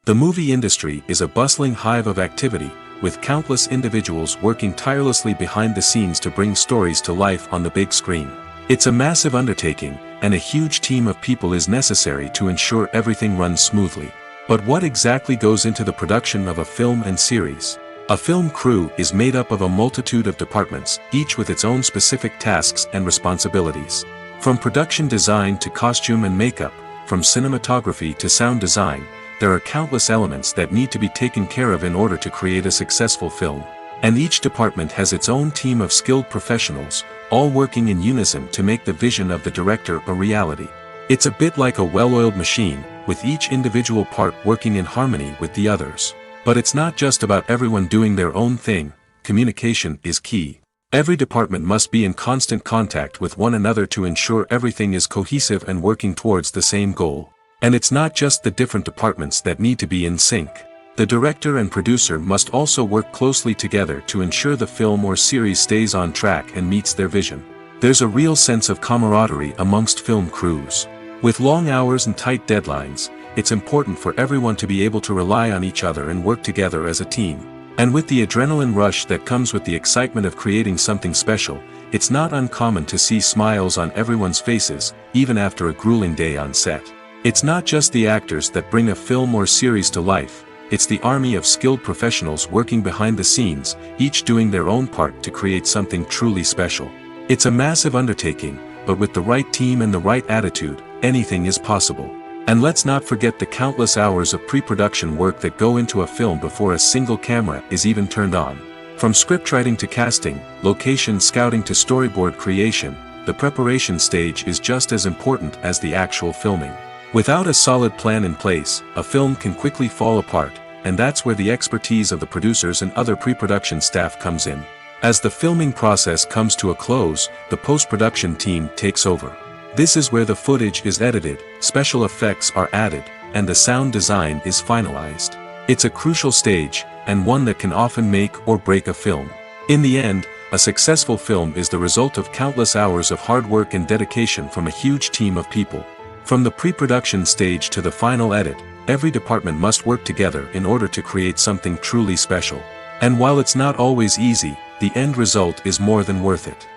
The movie industry is a bustling hive of activity, with countless individuals working tirelessly behind the scenes to bring stories to life on the big screen. It's a massive undertaking, and a huge team of people is necessary to ensure everything runs smoothly. But what exactly goes into the production of a film and series? A film crew is made up of a multitude of departments, each with its own specific tasks and responsibilities. From production design to costume and makeup, from cinematography to sound design, there are countless elements that need to be taken care of in order to create a successful film. And each department has its own team of skilled professionals, all working in unison to make the vision of the director a reality. It's a bit like a well-oiled machine, with each individual part working in harmony with the others. But it's not just about everyone doing their own thing. Communication is key. Every department must be in constant contact with one another to ensure everything is cohesive and working towards the same goal. And it's not just the different departments that need to be in sync. The director and producer must also work closely together to ensure the film or series stays on track and meets their vision. There's a real sense of camaraderie amongst film crews. With long hours and tight deadlines, it's important for everyone to be able to rely on each other and work together as a team. And with the adrenaline rush that comes with the excitement of creating something special, it's not uncommon to see smiles on everyone's faces, even after a grueling day on set. It's not just the actors that bring a film or series to life, it's the army of skilled professionals working behind the scenes, each doing their own part to create something truly special. It's a massive undertaking, but with the right team and the right attitude, anything is possible. And let's not forget the countless hours of pre-production work that go into a film before a single camera is even turned on. From scriptwriting to casting, location scouting to storyboard creation, the preparation stage is just as important as the actual filming. Without a solid plan in place, a film can quickly fall apart, and that's where the expertise of the producers and other pre-production staff comes in. As the filming process comes to a close, the post-production team takes over. This is where the footage is edited, special effects are added, and the sound design is finalized. It's a crucial stage, and one that can often make or break a film. In the end, a successful film is the result of countless hours of hard work and dedication from a huge team of people. From the pre-production stage to the final edit, every department must work together in order to create something truly special. And while it's not always easy, the end result is more than worth it.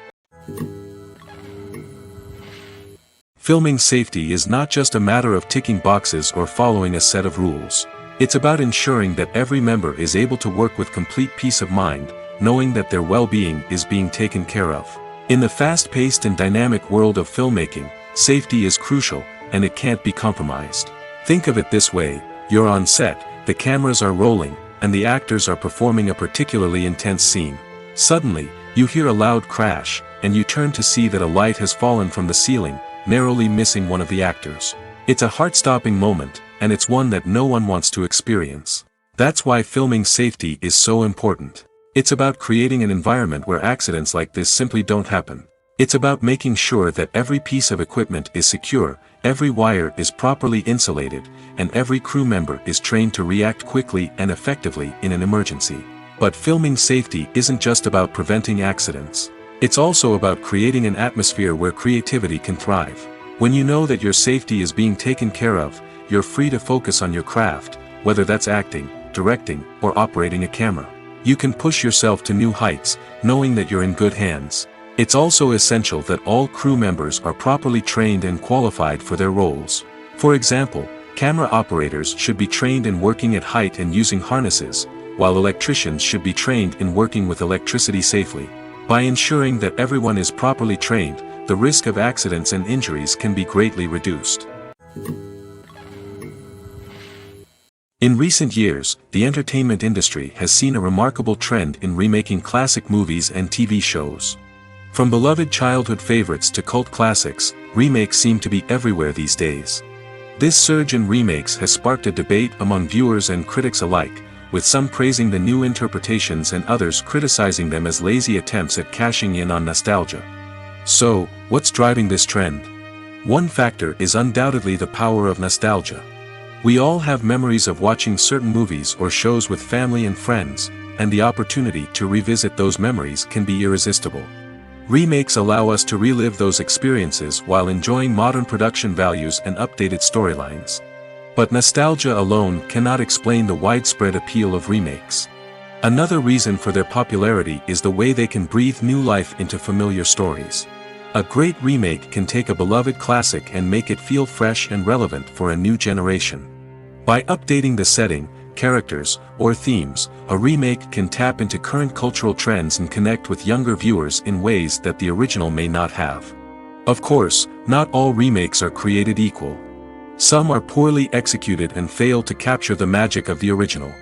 Filming safety is not just a matter of ticking boxes or following a set of rules. It's about ensuring that every member is able to work with complete peace of mind, knowing that their well-being is being taken care of. In the fast-paced and dynamic world of filmmaking, safety is crucial, and it can't be compromised. Think of it this way: you're on set, the cameras are rolling, and the actors are performing a particularly intense scene. Suddenly, you hear a loud crash, and you turn to see that a light has fallen from the ceiling, narrowly missing one of the actors. It's a heart-stopping moment, and it's one that no one wants to experience. That's why filming safety is so important. It's about creating an environment where accidents like this simply don't happen. It's about making sure that every piece of equipment is secure, every wire is properly insulated, and every crew member is trained to react quickly and effectively in an emergency. But filming safety isn't just about preventing accidents. It's also about creating an atmosphere where creativity can thrive. When you know that your safety is being taken care of, you're free to focus on your craft, whether that's acting, directing, or operating a camera. You can push yourself to new heights, knowing that you're in good hands. It's also essential that all crew members are properly trained and qualified for their roles. For example, camera operators should be trained in working at height and using harnesses, while electricians should be trained in working with electricity safely. By ensuring that everyone is properly trained, the risk of accidents and injuries can be greatly reduced. In recent years, the entertainment industry has seen a remarkable trend in remaking classic movies and TV shows. From beloved childhood favorites to cult classics, remakes seem to be everywhere these days. This surge in remakes has sparked a debate among viewers and critics alike, with some praising the new interpretations and others criticizing them as lazy attempts at cashing in on nostalgia. So, what's driving this trend? One factor is undoubtedly the power of nostalgia. We all have memories of watching certain movies or shows with family and friends, and the opportunity to revisit those memories can be irresistible. Remakes allow us to relive those experiences while enjoying modern production values and updated storylines. But nostalgia alone cannot explain the widespread appeal of remakes. Another reason for their popularity is the way they can breathe new life into familiar stories. A great remake can take a beloved classic and make it feel fresh and relevant for a new generation. By updating the setting, characters, or themes, a remake can tap into current cultural trends and connect with younger viewers in ways that the original may not have. Of course, not all remakes are created equal. Some are poorly executed and fail to capture the magic of the original.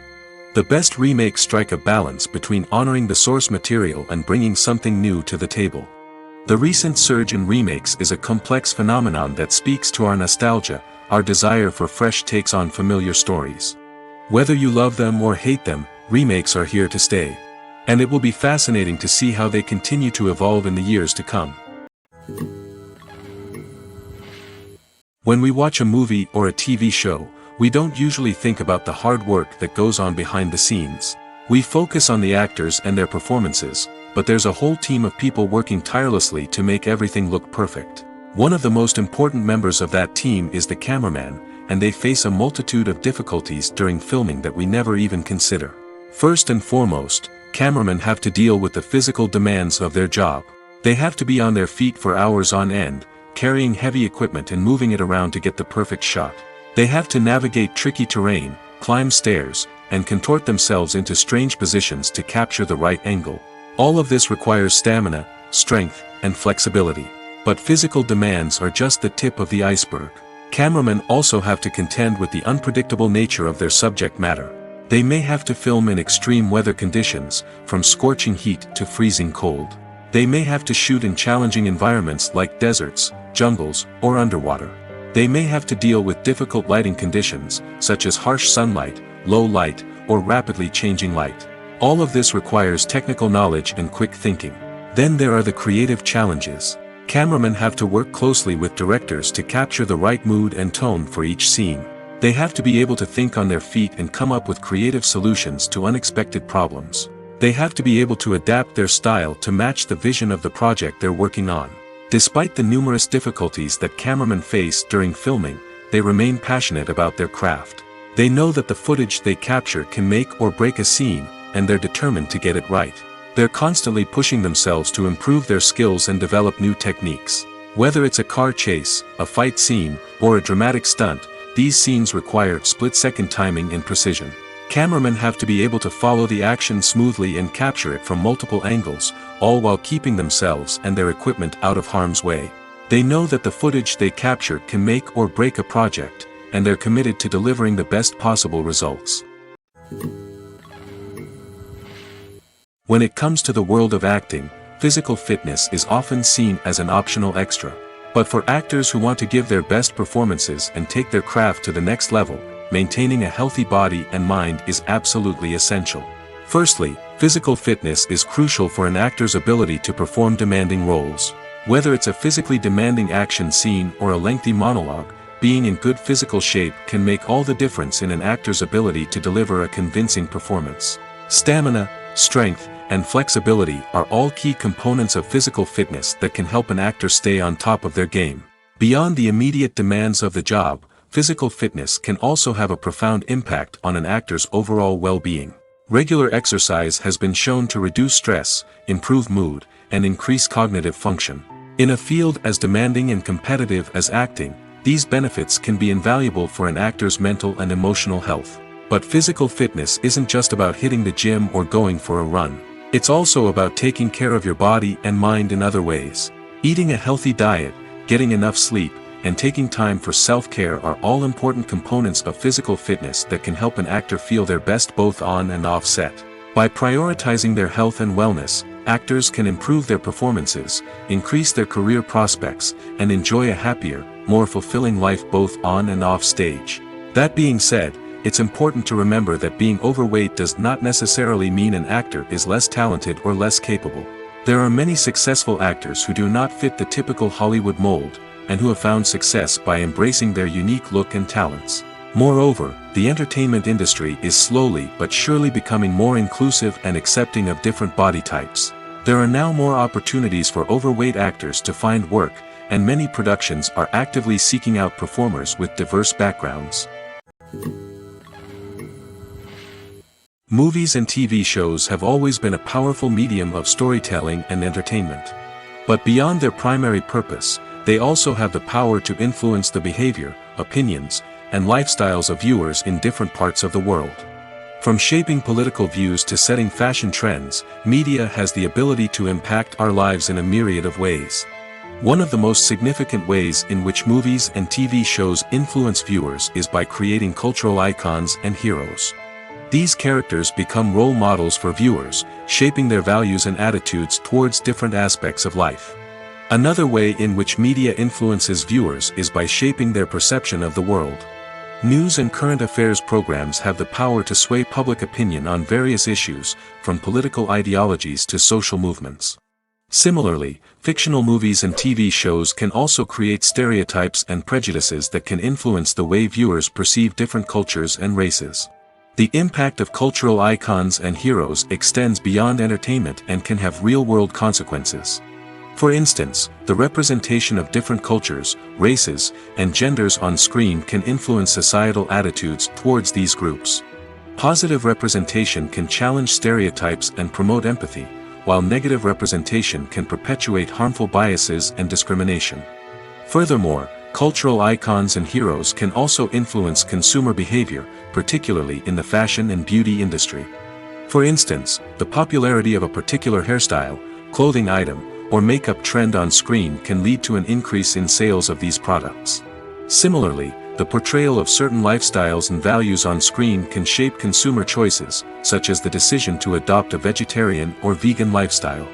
The best remakes strike a balance between honoring the source material and bringing something new to the table. The recent surge in remakes is a complex phenomenon that speaks to our nostalgia, our desire for fresh takes on familiar stories. Whether you love them or hate them, remakes are here to stay. And it will be fascinating to see how they continue to evolve in the years to come. When we watch a movie or a TV show, we don't usually think about the hard work that goes on behind the scenes. We focus on the actors and their performances, but there's a whole team of people working tirelessly to make everything look perfect. One of the most important members of that team is the cameraman, and they face a multitude of difficulties during filming that we never even consider. First and foremost, cameramen have to deal with the physical demands of their job. They have to be on their feet for hours on end, carrying heavy equipment and moving it around to get the perfect shot. They have to navigate tricky terrain, climb stairs, and contort themselves into strange positions to capture the right angle. All of this requires stamina, strength, and flexibility. But physical demands are just the tip of the iceberg. Cameramen also have to contend with the unpredictable nature of their subject matter. They may have to film in extreme weather conditions, from scorching heat to freezing cold. They may have to shoot in challenging environments like deserts, jungles, or underwater. They may have to deal with difficult lighting conditions, such as harsh sunlight, low light, or rapidly changing light. All of this requires technical knowledge and quick thinking. Then there are the creative challenges. Cameramen have to work closely with directors to capture the right mood and tone for each scene. They have to be able to think on their feet and come up with creative solutions to unexpected problems. They have to be able to adapt their style to match the vision of the project they're working on. Despite the numerous difficulties that cameramen face during filming, they remain passionate about their craft. They know that the footage they capture can make or break a scene, and they're determined to get it right. They're constantly pushing themselves to improve their skills and develop new techniques. Whether it's a car chase, a fight scene, or a dramatic stunt, these scenes require split-second timing and precision. Cameramen have to be able to follow the action smoothly and capture it from multiple angles, all while keeping themselves and their equipment out of harm's way. They know that the footage they capture can make or break a project, and they're committed to delivering the best possible results. When it comes to the world of acting, physical fitness is often seen as an optional extra. But for actors who want to give their best performances and take their craft to the next level, maintaining a healthy body and mind is absolutely essential. Firstly, physical fitness is crucial for an actor's ability to perform demanding roles. Whether it's a physically demanding action scene or a lengthy monologue, being in good physical shape can make all the difference in an actor's ability to deliver a convincing performance. Stamina, strength, and flexibility are all key components of physical fitness that can help an actor stay on top of their game. Beyond the immediate demands of the job, physical fitness can also have a profound impact on an actor's overall well-being. Regular exercise has been shown to reduce stress, improve mood, and increase cognitive function. In a field as demanding and competitive as acting, these benefits can be invaluable for an actor's mental and emotional health. But physical fitness isn't just about hitting the gym or going for a run. It's also about taking care of your body and mind in other ways. Eating a healthy diet, getting enough sleep, and taking time for self-care are all important components of physical fitness that can help an actor feel their best both on and off set. By prioritizing their health and wellness, actors can improve their performances, increase their career prospects, and enjoy a happier, more fulfilling life both on and off stage. That being said, it's important to remember that being overweight does not necessarily mean an actor is less talented or less capable. There are many successful actors who do not fit the typical Hollywood mold, and who have found success by embracing their unique look and talents. Moreover, the entertainment industry is slowly but surely becoming more inclusive and accepting of different body types. There are now more opportunities for overweight actors to find work, and many productions are actively seeking out performers with diverse backgrounds. Movies and TV shows have always been a powerful medium of storytelling and entertainment. But beyond their primary purpose, they also have the power to influence the behavior, opinions, and lifestyles of viewers in different parts of the world. From shaping political views to setting fashion trends, media has the ability to impact our lives in a myriad of ways. One of the most significant ways in which movies and TV shows influence viewers is by creating cultural icons and heroes. These characters become role models for viewers, shaping their values and attitudes towards different aspects of life. Another way in which media influences viewers is by shaping their perception of the world. News and current affairs programs have the power to sway public opinion on various issues, from political ideologies to social movements. Similarly, fictional movies and TV shows can also create stereotypes and prejudices that can influence the way viewers perceive different cultures and races. The impact of cultural icons and heroes extends beyond entertainment and can have real-world consequences. For instance, the representation of different cultures, races, and genders on screen can influence societal attitudes towards these groups. Positive representation can challenge stereotypes and promote empathy, while negative representation can perpetuate harmful biases and discrimination. Furthermore, cultural icons and heroes can also influence consumer behavior, particularly in the fashion and beauty industry. For instance, the popularity of a particular hairstyle, clothing item, or makeup trend on screen can lead to an increase in sales of these products. Similarly, the portrayal of certain lifestyles and values on screen can shape consumer choices, such as the decision to adopt a vegetarian or vegan lifestyle.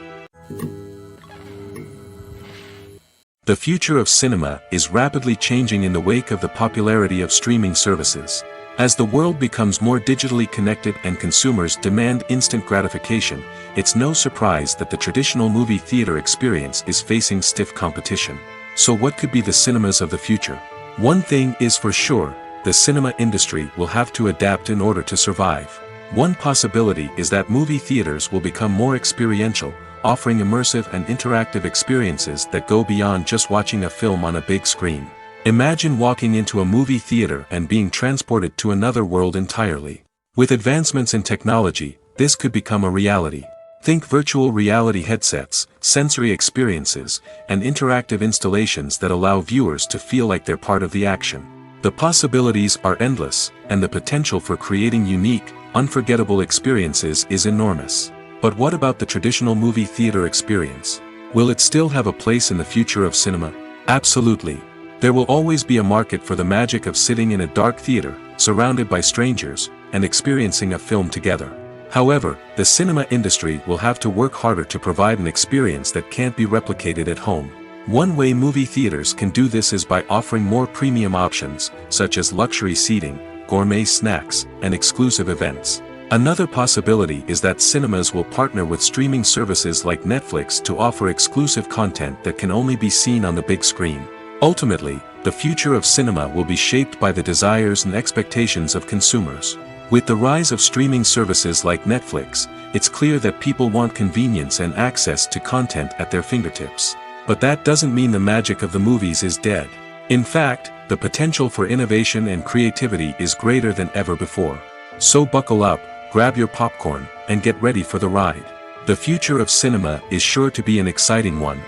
The future of cinema is rapidly changing in the wake of the popularity of streaming services. As the world becomes more digitally connected and consumers demand instant gratification, it's no surprise that the traditional movie theater experience is facing stiff competition. So what could be the cinemas of the future? One thing is for sure, the cinema industry will have to adapt in order to survive. One possibility is that movie theaters will become more experiential, offering immersive and interactive experiences that go beyond just watching a film on a big screen. Imagine walking into a movie theater and being transported to another world entirely. With advancements in technology, this could become a reality. Think virtual reality headsets, sensory experiences, and interactive installations that allow viewers to feel like they're part of the action. The possibilities are endless, and the potential for creating unique, unforgettable experiences is enormous. But what about the traditional movie theater experience? Will it still have a place in the future of cinema? Absolutely. There will always be a market for the magic of sitting in a dark theater, surrounded by strangers, and experiencing a film together. However, the cinema industry will have to work harder to provide an experience that can't be replicated at home. One way movie theaters can do this is by offering more premium options, such as luxury seating, gourmet snacks, and exclusive events. Another possibility is that cinemas will partner with streaming services like Netflix to offer exclusive content that can only be seen on the big screen. Ultimately, the future of cinema will be shaped by the desires and expectations of consumers. With the rise of streaming services like Netflix, it's clear that people want convenience and access to content at their fingertips. But that doesn't mean the magic of the movies is dead. In fact, the potential for innovation and creativity is greater than ever before. So buckle up, grab your popcorn, and get ready for the ride. The future of cinema is sure to be an exciting one.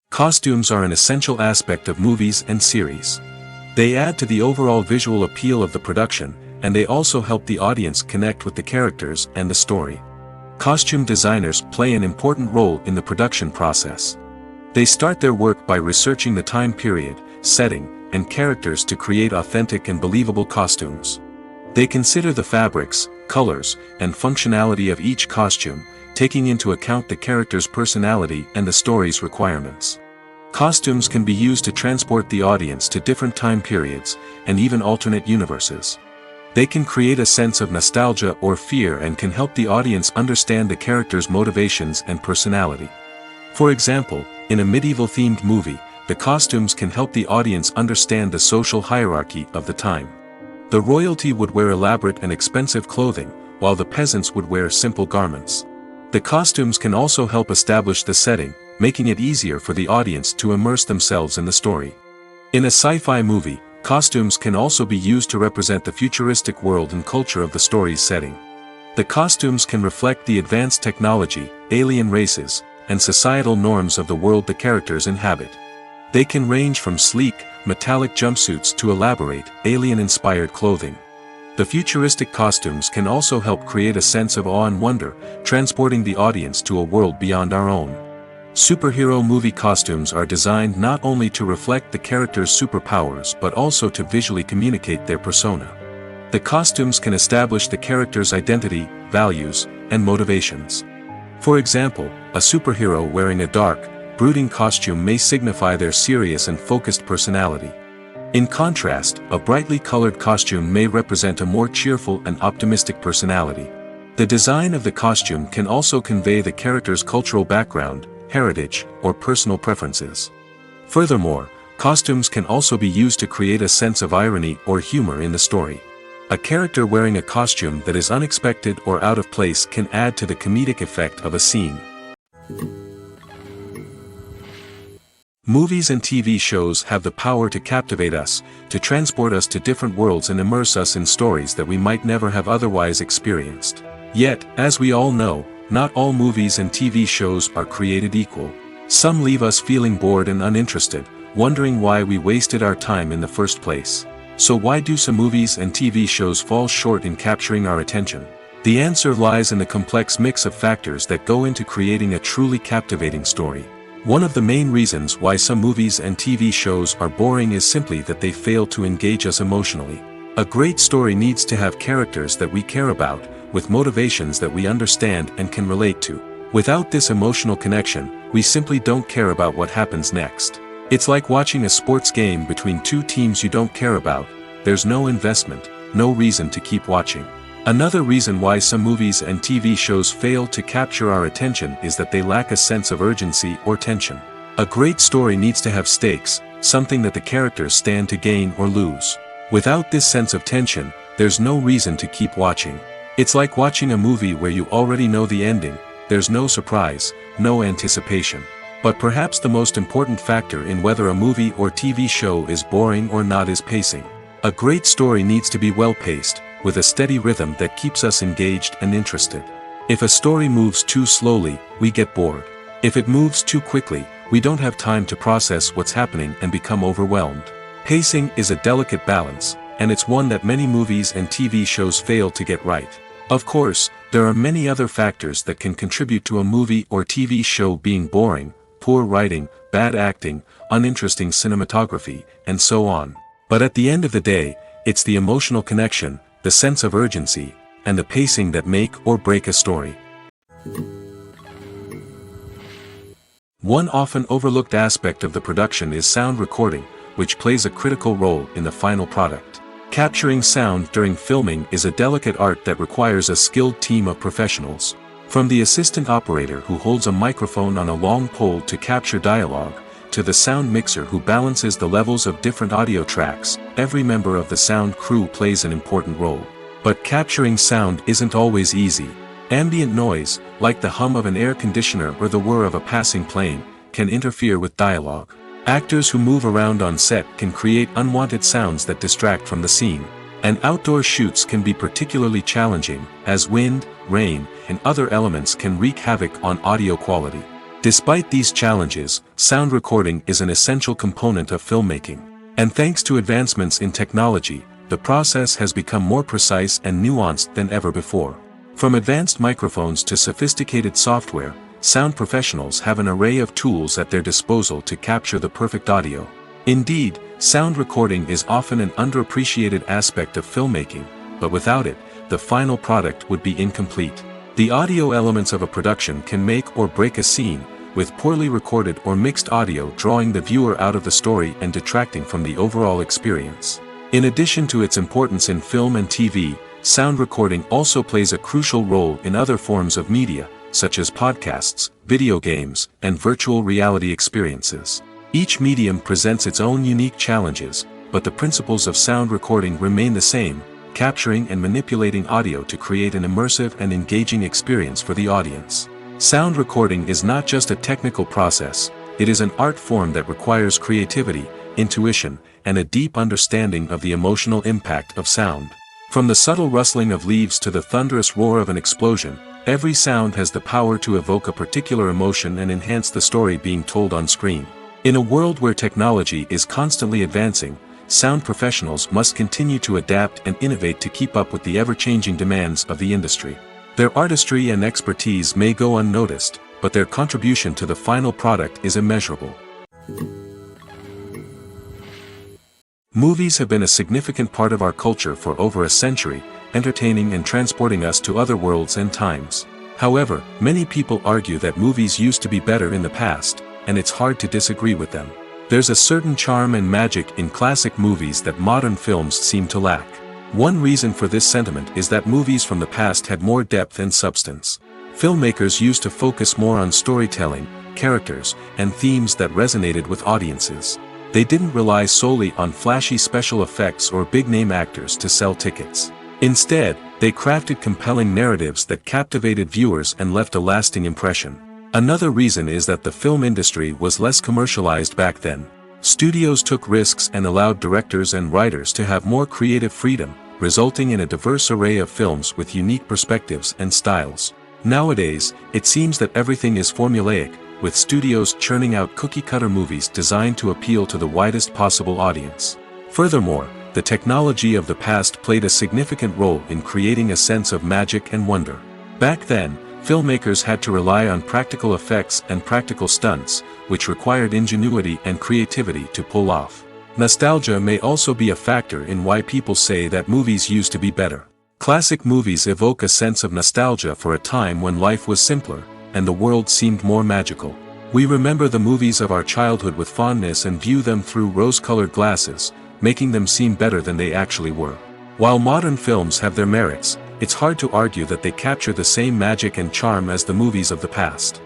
Costumes are an essential aspect of movies and series. They add to the overall visual appeal of the production, and they also help the audience connect with the characters and the story. Costume designers play an important role in the production process. They start their work by researching the time period, setting, and characters to create authentic and believable costumes. They consider the fabrics, colors, and functionality of each costume, taking into account the character's personality and the story's requirements. Costumes can be used to transport the audience to different time periods, and even alternate universes. They can create a sense of nostalgia or fear and can help the audience understand the character's motivations and personality. For example, in a medieval-themed movie, the costumes can help the audience understand the social hierarchy of the time. The royalty would wear elaborate and expensive clothing, while the peasants would wear simple garments. The costumes can also help establish the setting, making it easier for the audience to immerse themselves in the story. In a sci-fi movie, costumes can also be used to represent the futuristic world and culture of the story's setting. The costumes can reflect the advanced technology, alien races, and societal norms of the world the characters inhabit. They can range from sleek, metallic jumpsuits to elaborate, alien-inspired clothing. The futuristic costumes can also help create a sense of awe and wonder, transporting the audience to a world beyond our own. Superhero movie costumes are designed not only to reflect the character's superpowers but also to visually communicate their persona. The costumes can establish the character's identity, values, and motivations. For example, a superhero wearing a dark, brooding costume may signify their serious and focused personality. In contrast, a brightly colored costume may represent a more cheerful and optimistic personality. The design of the costume can also convey the character's cultural background, heritage, or personal preferences. Furthermore, costumes can also be used to create a sense of irony or humor in the story. A character wearing a costume that is unexpected or out of place can add to the comedic effect of a scene. Movies and TV shows have the power to captivate us, to transport us to different worlds and immerse us in stories that we might never have otherwise experienced. Yet, as we all know, not all movies and TV shows are created equal. Some leave us feeling bored and uninterested, wondering why we wasted our time in the first place. So why do some movies and TV shows fall short in capturing our attention? The answer lies in the complex mix of factors that go into creating a truly captivating story. One of the main reasons why some movies and TV shows are boring is simply that they fail to engage us emotionally. A great story needs to have characters that we care about, with motivations that we understand and can relate to. Without this emotional connection, we simply don't care about what happens next. It's like watching a sports game between two teams you don't care about. There's no investment, no reason to keep watching. Another reason why some movies and TV shows fail to capture our attention is that they lack a sense of urgency or tension. A great story needs to have stakes, something that the characters stand to gain or lose. Without this sense of tension, there's no reason to keep watching. It's like watching a movie where you already know the ending. There's no surprise, no anticipation. But perhaps the most important factor in whether a movie or TV show is boring or not is pacing. A great story needs to be well-paced, with a steady rhythm that keeps us engaged and interested. If a story moves too slowly, we get bored. If it moves too quickly, we don't have time to process what's happening and become overwhelmed. Pacing is a delicate balance, and it's one that many movies and TV shows fail to get right. Of course, there are many other factors that can contribute to a movie or TV show being boring: poor writing, bad acting, uninteresting cinematography, and so on. But at the end of the day, it's the emotional connection, the sense of urgency, and the pacing that make or break a story. One often overlooked aspect of the production is sound recording, which plays a critical role in the final product. Capturing sound during filming is a delicate art that requires a skilled team of professionals. From the assistant operator who holds a microphone on a long pole to capture dialogue, to the sound mixer who balances the levels of different audio tracks. Every member of the sound crew plays an important role. But capturing sound isn't always easy. Ambient noise, like the hum of an air conditioner or the whir of a passing plane, can interfere with dialogue. Actors who move around on set can create unwanted sounds that distract from the scene. And outdoor shoots can be particularly challenging, as wind, rain, and other elements can wreak havoc on audio quality. Despite these challenges, sound recording is an essential component of filmmaking. And thanks to advancements in technology, the process has become more precise and nuanced than ever before. From advanced microphones to sophisticated software, sound professionals have an array of tools at their disposal to capture the perfect audio. Indeed, sound recording is often an underappreciated aspect of filmmaking, but without it, the final product would be incomplete. The audio elements of a production can make or break a scene, with poorly recorded or mixed audio drawing the viewer out of the story and detracting from the overall experience. In addition to its importance in film and TV, sound recording also plays a crucial role in other forms of media, such as podcasts, video games, and virtual reality experiences. Each medium presents its own unique challenges, but the principles of sound recording remain the same: capturing and manipulating audio to create an immersive and engaging experience for the audience. Sound recording is not just a technical process, it is an art form that requires creativity, intuition, and a deep understanding of the emotional impact of sound. From the subtle rustling of leaves to the thunderous roar of an explosion, every sound has the power to evoke a particular emotion and enhance the story being told on screen. In a world where technology is constantly advancing, sound professionals must continue to adapt and innovate to keep up with the ever-changing demands of the industry. Their artistry and expertise may go unnoticed, but their contribution to the final product is immeasurable. Movies have been a significant part of our culture for over a century, entertaining and transporting us to other worlds and times. However, many people argue that movies used to be better in the past, and it's hard to disagree with them. There's a certain charm and magic in classic movies that modern films seem to lack. One reason for this sentiment is that movies from the past had more depth and substance. Filmmakers used to focus more on storytelling, characters, and themes that resonated with audiences. They didn't rely solely on flashy special effects or big-name actors to sell tickets. Instead, they crafted compelling narratives that captivated viewers and left a lasting impression. Another reason is that the film industry was less commercialized back then. Studios took risks and allowed directors and writers to have more creative freedom, resulting in a diverse array of films with unique perspectives and styles. Nowadays, it seems that everything is formulaic, with studios churning out cookie-cutter movies designed to appeal to the widest possible audience. Furthermore, the technology of the past played a significant role in creating a sense of magic and wonder. Back then, filmmakers had to rely on practical effects and practical stunts, which required ingenuity and creativity to pull off. Nostalgia may also be a factor in why people say that movies used to be better. Classic movies evoke a sense of nostalgia for a time when life was simpler, and the world seemed more magical. We remember the movies of our childhood with fondness and view them through rose-colored glasses, making them seem better than they actually were. While modern films have their merits, it's hard to argue that they capture the same magic and charm as the movies of the past.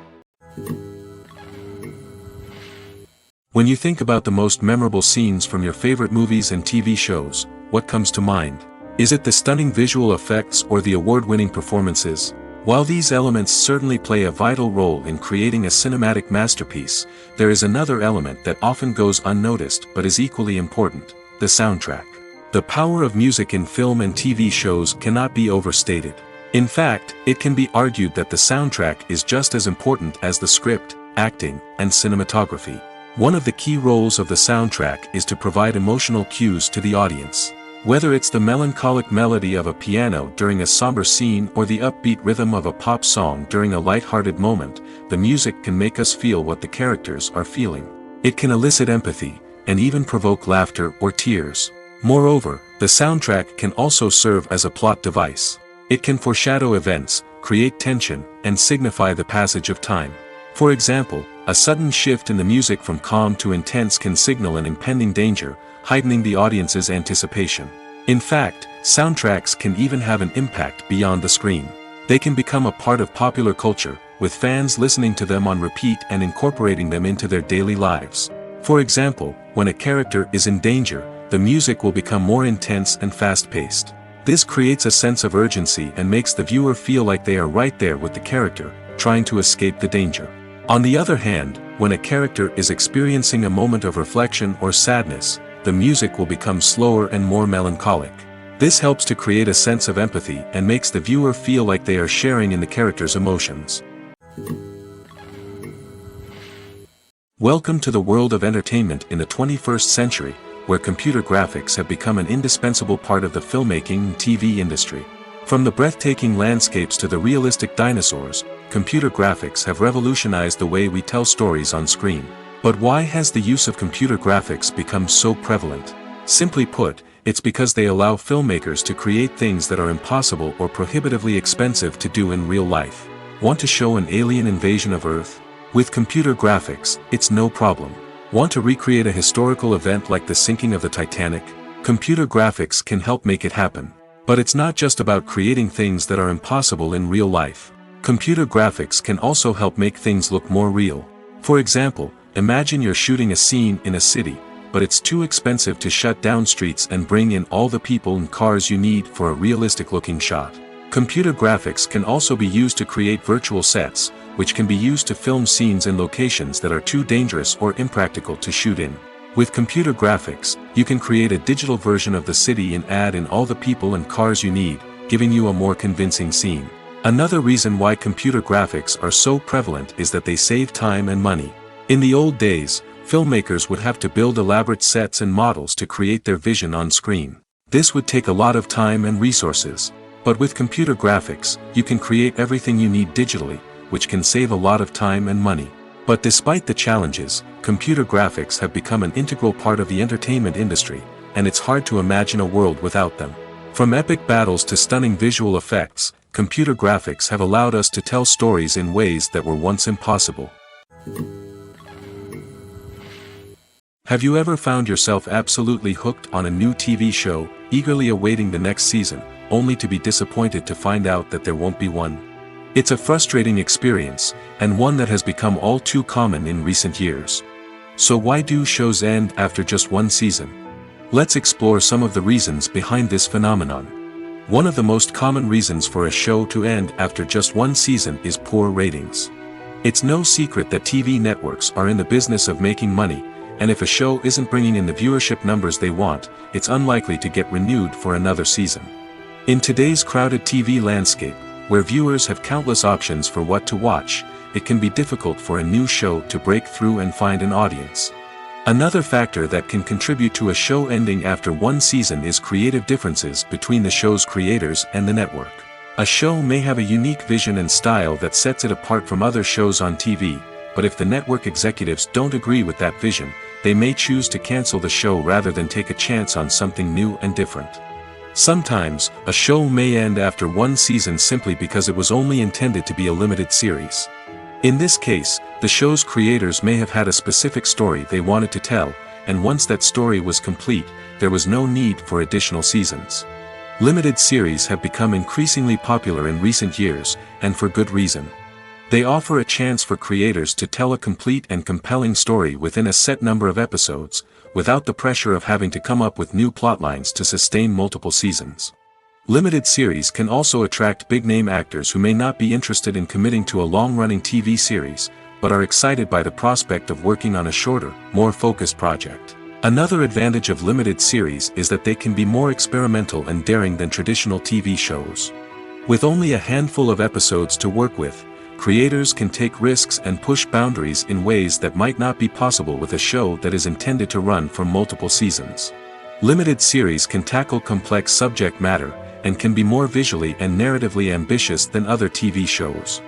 When you think about the most memorable scenes from your favorite movies and TV shows, what comes to mind? Is it the stunning visual effects or the award-winning performances? While these elements certainly play a vital role in creating a cinematic masterpiece, there is another element that often goes unnoticed but is equally important: the soundtrack. The power of music in film and TV shows cannot be overstated. In fact, it can be argued that the soundtrack is just as important as the script, acting, and cinematography. One of the key roles of the soundtrack is to provide emotional cues to the audience. Whether it's the melancholic melody of a piano during a somber scene or the upbeat rhythm of a pop song during a light-hearted moment, the music can make us feel what the characters are feeling. It can elicit empathy, and even provoke laughter or tears. Moreover, the soundtrack can also serve as a plot device. It can foreshadow events, create tension, and signify the passage of time. For example, a sudden shift in the music from calm to intense can signal an impending danger, heightening the audience's anticipation. In fact, soundtracks can even have an impact beyond the screen. They can become a part of popular culture, with fans listening to them on repeat and incorporating them into their daily lives. For example, when a character is in danger, the music will become more intense and fast-paced. This creates a sense of urgency and makes the viewer feel like they are right there with the character, trying to escape the danger. On the other hand, when a character is experiencing a moment of reflection or sadness, the music will become slower and more melancholic. This helps to create a sense of empathy and makes the viewer feel like they are sharing in the character's emotions. Welcome to the world of entertainment in the 21st century, where computer graphics have become an indispensable part of the filmmaking and TV industry. From the breathtaking landscapes to the realistic dinosaurs, computer graphics have revolutionized the way we tell stories on screen. But why has the use of computer graphics become so prevalent? Simply put, it's because they allow filmmakers to create things that are impossible or prohibitively expensive to do in real life. Want to show an alien invasion of Earth? With computer graphics, it's no problem. Want to recreate a historical event like the sinking of the Titanic? Computer graphics can help make it happen. But it's not just about creating things that are impossible in real life. Computer graphics can also help make things look more real. For example, imagine you're shooting a scene in a city, but it's too expensive to shut down streets and bring in all the people and cars you need for a realistic-looking shot. Computer graphics can also be used to create virtual sets, which can be used to film scenes in locations that are too dangerous or impractical to shoot in. With computer graphics, you can create a digital version of the city and add in all the people and cars you need, giving you a more convincing scene. Another reason why computer graphics are so prevalent is that they save time and money. In the old days, filmmakers would have to build elaborate sets and models to create their vision on screen. This would take a lot of time and resources. But with computer graphics, you can create everything you need digitally, which can save a lot of time and money. But despite the challenges, computer graphics have become an integral part of the entertainment industry, and it's hard to imagine a world without them. From epic battles to stunning visual effects, computer graphics have allowed us to tell stories in ways that were once impossible. Have you ever found yourself absolutely hooked on a new TV show, eagerly awaiting the next season, only to be disappointed to find out that there won't be one? It's a frustrating experience, and one that has become all too common in recent years. So why do shows end after just one season? Let's explore some of the reasons behind this phenomenon. One of the most common reasons for a show to end after just one season is poor ratings. It's no secret that TV networks are in the business of making money, and if a show isn't bringing in the viewership numbers they want, it's unlikely to get renewed for another season. In today's crowded TV landscape, where viewers have countless options for what to watch, it can be difficult for a new show to break through and find an audience. Another factor that can contribute to a show ending after one season is creative differences between the show's creators and the network. A show may have a unique vision and style that sets it apart from other shows on TV, but if the network executives don't agree with that vision, they may choose to cancel the show rather than take a chance on something new and different. Sometimes, a show may end after one season simply because it was only intended to be a limited series. In this case, the show's creators may have had a specific story they wanted to tell, and once that story was complete, there was no need for additional seasons. Limited series have become increasingly popular in recent years, and for good reason. They offer a chance for creators to tell a complete and compelling story within a set number of episodes, without the pressure of having to come up with new plotlines to sustain multiple seasons. Limited series can also attract big-name actors who may not be interested in committing to a long-running TV series, but are excited by the prospect of working on a shorter, more focused project. Another advantage of limited series is that they can be more experimental and daring than traditional TV shows. With only a handful of episodes to work with, creators can take risks and push boundaries in ways that might not be possible with a show that is intended to run for multiple seasons. Limited series can tackle complex subject matter, and can be more visually and narratively ambitious than other TV shows.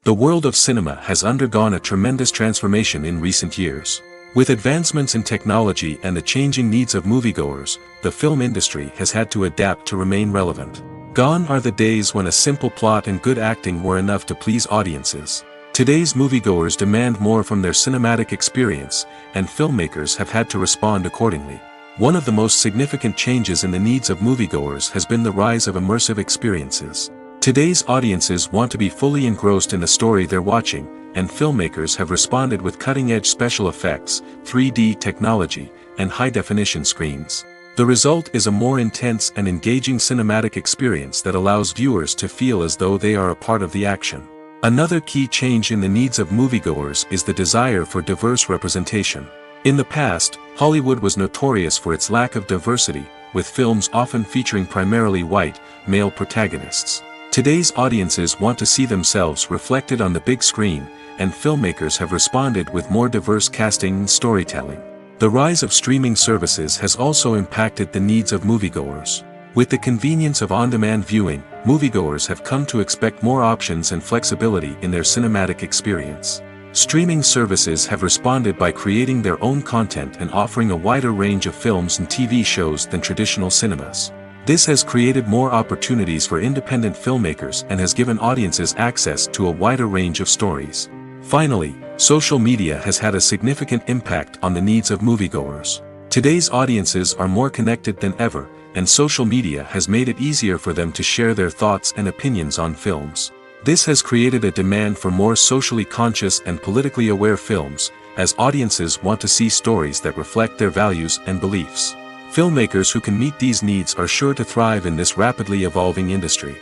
The world of cinema has undergone a tremendous transformation in recent years. With advancements in technology and the changing needs of moviegoers, the film industry has had to adapt to remain relevant. Gone are the days when a simple plot and good acting were enough to please audiences. Today's moviegoers demand more from their cinematic experience, and filmmakers have had to respond accordingly. One of the most significant changes in the needs of moviegoers has been the rise of immersive experiences. Today's audiences want to be fully engrossed in the story they're watching, and filmmakers have responded with cutting-edge special effects, 3D technology, and high-definition screens. The result is a more intense and engaging cinematic experience that allows viewers to feel as though they are a part of the action. Another key change in the needs of moviegoers is the desire for diverse representation. In the past, Hollywood was notorious for its lack of diversity, with films often featuring primarily white, male protagonists. Today's audiences want to see themselves reflected on the big screen, and filmmakers have responded with more diverse casting and storytelling. The rise of streaming services has also impacted the needs of moviegoers. With the convenience of on-demand viewing, moviegoers have come to expect more options and flexibility in their cinematic experience. Streaming services have responded by creating their own content and offering a wider range of films and TV shows than traditional cinemas. This has created more opportunities for independent filmmakers and has given audiences access to a wider range of stories. Finally, social media has had a significant impact on the needs of moviegoers. Today's audiences are more connected than ever, and social media has made it easier for them to share their thoughts and opinions on films. This has created a demand for more socially conscious and politically aware films, as audiences want to see stories that reflect their values and beliefs. Filmmakers who can meet these needs are sure to thrive in this rapidly evolving industry.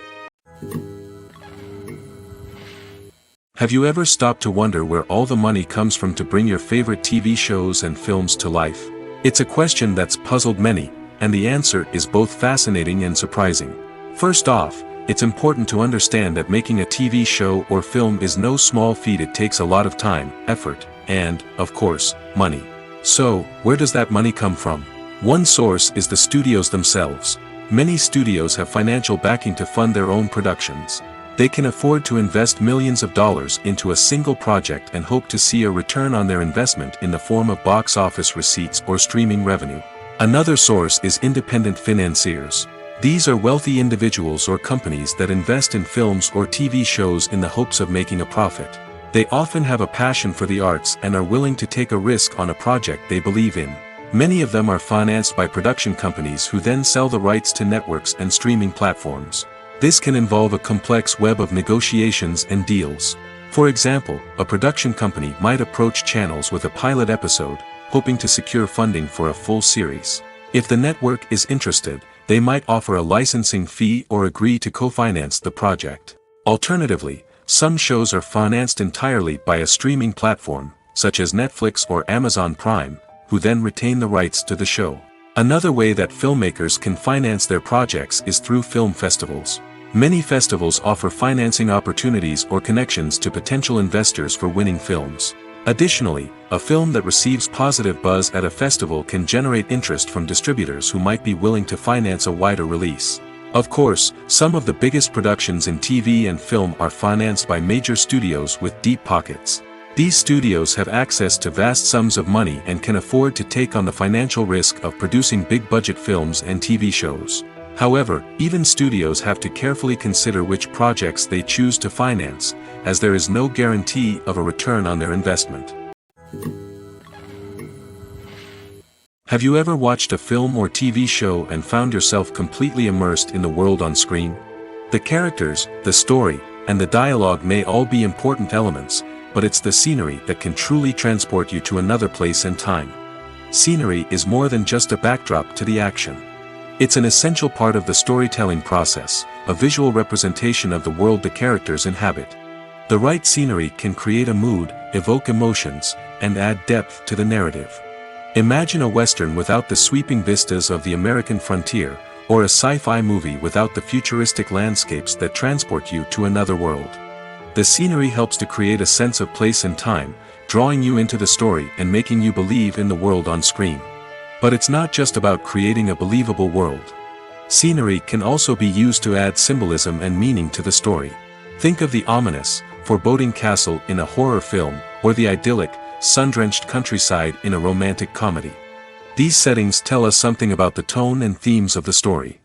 Have you ever stopped to wonder where all the money comes from to bring your favorite TV shows and films to life? It's a question that's puzzled many, and the answer is both fascinating and surprising. First off, it's important to understand that making a TV show or film is no small feat. It takes a lot of time, effort, and, of course, money. So, where does that money come from? One source is the studios themselves. Many studios have financial backing to fund their own productions. They can afford to invest millions of dollars into a single project and hope to see a return on their investment in the form of box office receipts or streaming revenue. Another source is independent financiers. These are wealthy individuals or companies that invest in films or TV shows in the hopes of making a profit. They often have a passion for the arts and are willing to take a risk on a project they believe in. Many of them are financed by production companies who then sell the rights to networks and streaming platforms. This can involve a complex web of negotiations and deals. For example, a production company might approach channels with a pilot episode, hoping to secure funding for a full series. If the network is interested, they might offer a licensing fee or agree to co-finance the project. Alternatively, some shows are financed entirely by a streaming platform, such as Netflix or Amazon Prime, who then retain the rights to the show. Another way that filmmakers can finance their projects is through film festivals. Many festivals offer financing opportunities or connections to potential investors for winning films. Additionally, a film that receives positive buzz at a festival can generate interest from distributors who might be willing to finance a wider release. Of course, some of the biggest productions in TV and film are financed by major studios with deep pockets. These studios have access to vast sums of money and can afford to take on the financial risk of producing big-budget films and TV shows. However, even studios have to carefully consider which projects they choose to finance, as there is no guarantee of a return on their investment. Have you ever watched a film or TV show and found yourself completely immersed in the world on screen? The characters, the story, and the dialogue may all be important elements, but it's the scenery that can truly transport you to another place and time. Scenery is more than just a backdrop to the action. It's an essential part of the storytelling process, a visual representation of the world the characters inhabit. The right scenery can create a mood, evoke emotions, and add depth to the narrative. Imagine a Western without the sweeping vistas of the American frontier, or a sci-fi movie without the futuristic landscapes that transport you to another world. The scenery helps to create a sense of place and time, drawing you into the story and making you believe in the world on screen. But it's not just about creating a believable world. Scenery can also be used to add symbolism and meaning to the story. Think of the ominous, foreboding castle in a horror film, or the idyllic, sun-drenched countryside in a romantic comedy. These settings tell us something about the tone and themes of the story.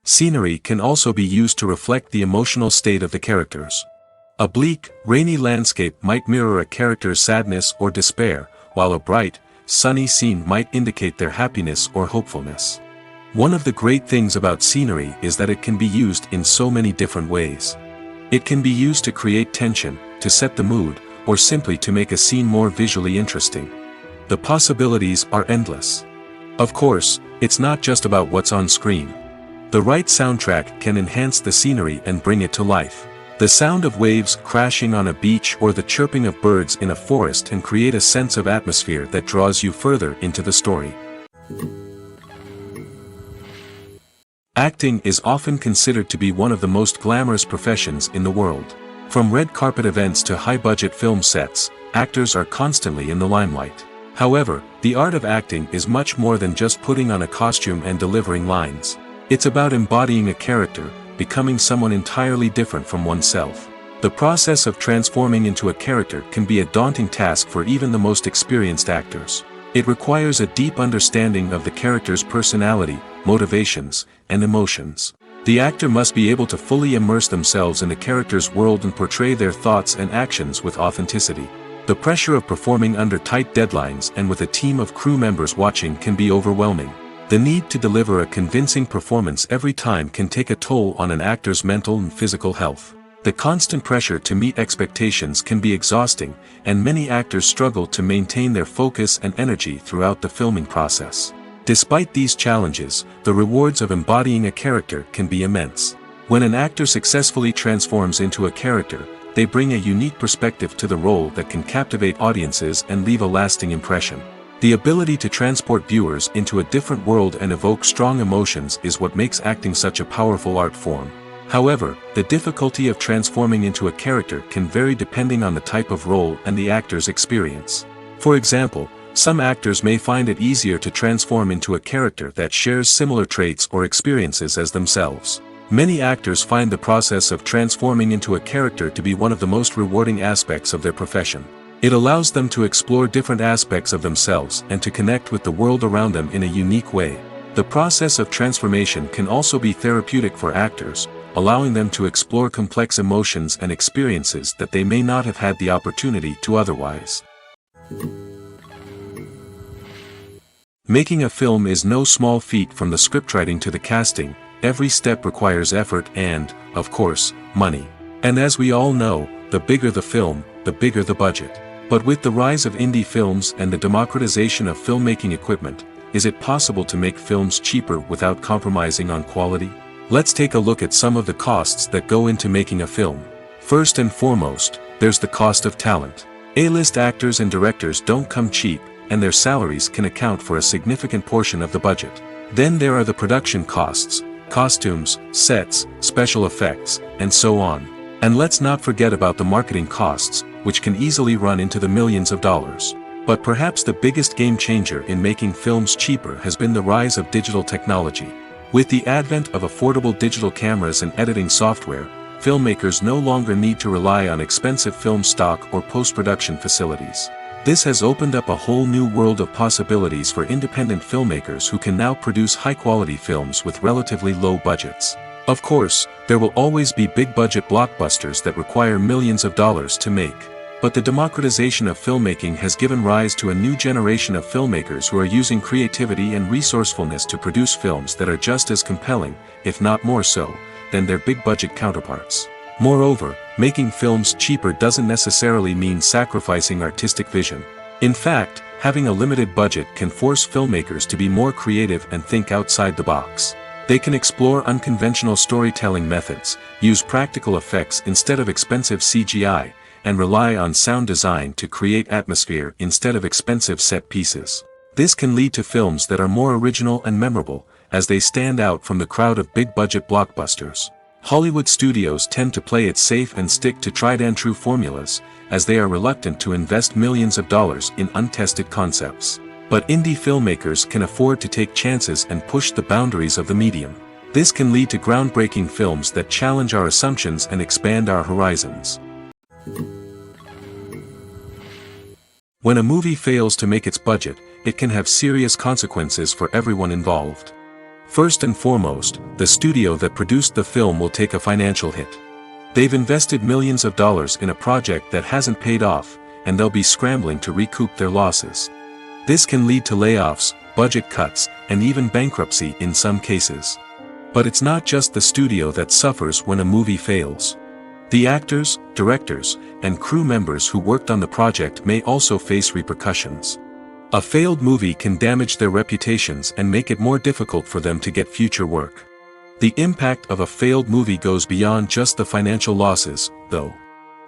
Scenery can also be used to reflect the emotional state of the characters. A bleak, rainy landscape might mirror a character's sadness or despair, while a bright, sunny scene might indicate their happiness or hopefulness. One of the great things about scenery is that it can be used in so many different ways. It can be used to create tension, to set the mood, or simply to make a scene more visually interesting. The possibilities are endless. Of course, it's not just about what's on screen. The right soundtrack can enhance the scenery and bring it to life. The sound of waves crashing on a beach or the chirping of birds in a forest can create a sense of atmosphere that draws you further into the story. Acting is often considered to be one of the most glamorous professions in the world. From red carpet events to high-budget film sets, actors are constantly in the limelight. However, the art of acting is much more than just putting on a costume and delivering lines. It's about embodying a character, becoming someone entirely different from oneself. The process of transforming into a character can be a daunting task for even the most experienced actors. It requires a deep understanding of the character's personality, motivations, and emotions. The actor must be able to fully immerse themselves in the character's world and portray their thoughts and actions with authenticity. The pressure of performing under tight deadlines and with a team of crew members watching can be overwhelming. The need to deliver a convincing performance every time can take a toll on an actor's mental and physical health. The constant pressure to meet expectations can be exhausting, and many actors struggle to maintain their focus and energy throughout the filming process. Despite these challenges, the rewards of embodying a character can be immense. When an actor successfully transforms into a character, they bring a unique perspective to the role that can captivate audiences and leave a lasting impression. The ability to transport viewers into a different world and evoke strong emotions is what makes acting such a powerful art form. However, the difficulty of transforming into a character can vary depending on the type of role and the actor's experience. For example, some actors may find it easier to transform into a character that shares similar traits or experiences as themselves. Many actors find the process of transforming into a character to be one of the most rewarding aspects of their profession. It allows them to explore different aspects of themselves and to connect with the world around them in a unique way. The process of transformation can also be therapeutic for actors, allowing them to explore complex emotions and experiences that they may not have had the opportunity to otherwise. Making a film is no small feat. From the scriptwriting to the casting, every step requires effort and, of course, money. And as we all know, the bigger the film, the bigger the budget. But with the rise of indie films and the democratization of filmmaking equipment, is it possible to make films cheaper without compromising on quality? Let's take a look at some of the costs that go into making a film. First and foremost, there's the cost of talent. A-list actors and directors don't come cheap, and their salaries can account for a significant portion of the budget. Then there are the production costs, costumes, sets, special effects, and so on. And let's not forget about the marketing costs, which can easily run into the millions of dollars. But perhaps the biggest game changer in making films cheaper has been the rise of digital technology. With the advent of affordable digital cameras and editing software, filmmakers no longer need to rely on expensive film stock or post-production facilities. This has opened up a whole new world of possibilities for independent filmmakers who can now produce high-quality films with relatively low budgets. Of course, there will always be big-budget blockbusters that require millions of dollars to make. But the democratization of filmmaking has given rise to a new generation of filmmakers who are using creativity and resourcefulness to produce films that are just as compelling, if not more so, than their big-budget counterparts. Moreover, making films cheaper doesn't necessarily mean sacrificing artistic vision. In fact, having a limited budget can force filmmakers to be more creative and think outside the box. They can explore unconventional storytelling methods, use practical effects instead of expensive CGI, and rely on sound design to create atmosphere instead of expensive set pieces. This can lead to films that are more original and memorable, as they stand out from the crowd of big-budget blockbusters. Hollywood studios tend to play it safe and stick to tried-and-true formulas, as they are reluctant to invest millions of dollars in untested concepts. But indie filmmakers can afford to take chances and push the boundaries of the medium. This can lead to groundbreaking films that challenge our assumptions and expand our horizons. When a movie fails to make its budget, it can have serious consequences for everyone involved. First and foremost, the studio that produced the film will take a financial hit. They've invested millions of dollars in a project that hasn't paid off, and they'll be scrambling to recoup their losses. This can lead to layoffs, budget cuts, and even bankruptcy in some cases. But it's not just the studio that suffers when a movie fails. The actors, directors, and crew members who worked on the project may also face repercussions. A failed movie can damage their reputations and make it more difficult for them to get future work. The impact of a failed movie goes beyond just the financial losses, though.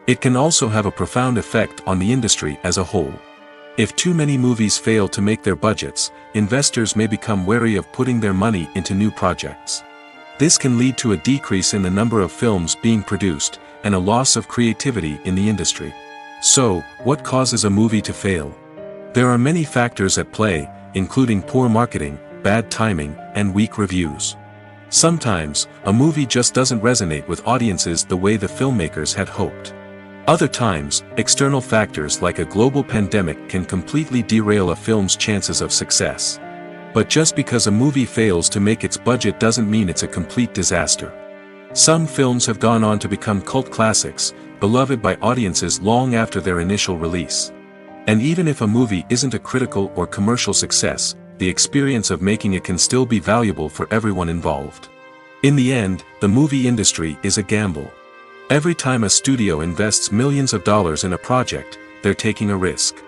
It can also have a profound effect on the industry as a whole. If too many movies fail to make their budgets, investors may become wary of putting their money into new projects. This can lead to a decrease in the number of films being produced, and a loss of creativity in the industry. So, what causes a movie to fail? There are many factors at play, including poor marketing, bad timing, and weak reviews. Sometimes, a movie just doesn't resonate with audiences the way the filmmakers had hoped. Other times, external factors like a global pandemic can completely derail a film's chances of success. But just because a movie fails to make its budget doesn't mean it's a complete disaster. Some films have gone on to become cult classics, beloved by audiences long after their initial release. And even if a movie isn't a critical or commercial success, the experience of making it can still be valuable for everyone involved. In the end, the movie industry is a gamble. Every time a studio invests millions of dollars in a project, they're taking a risk.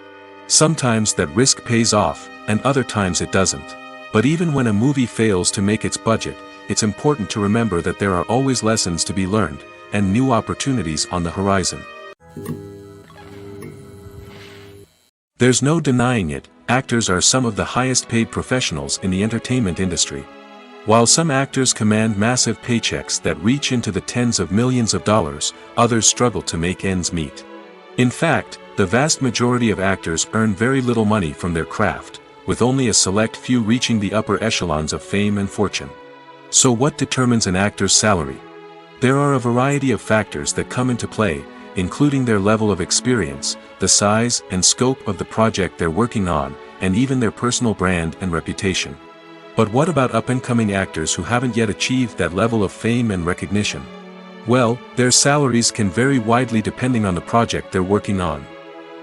Sometimes that risk pays off, and other times it doesn't. But even when a movie fails to make its budget, it's important to remember that there are always lessons to be learned, and new opportunities on the horizon. There's no denying it, actors are some of the highest paid professionals in the entertainment industry. While some actors command massive paychecks that reach into the tens of millions of dollars, others struggle to make ends meet. In fact, the vast majority of actors earn very little money from their craft, with only a select few reaching the upper echelons of fame and fortune. So what determines an actor's salary? There are a variety of factors that come into play, including their level of experience, the size and scope of the project they're working on, and even their personal brand and reputation. But what about up-and-coming actors who haven't yet achieved that level of fame and recognition? Well, their salaries can vary widely depending on the project they're working on.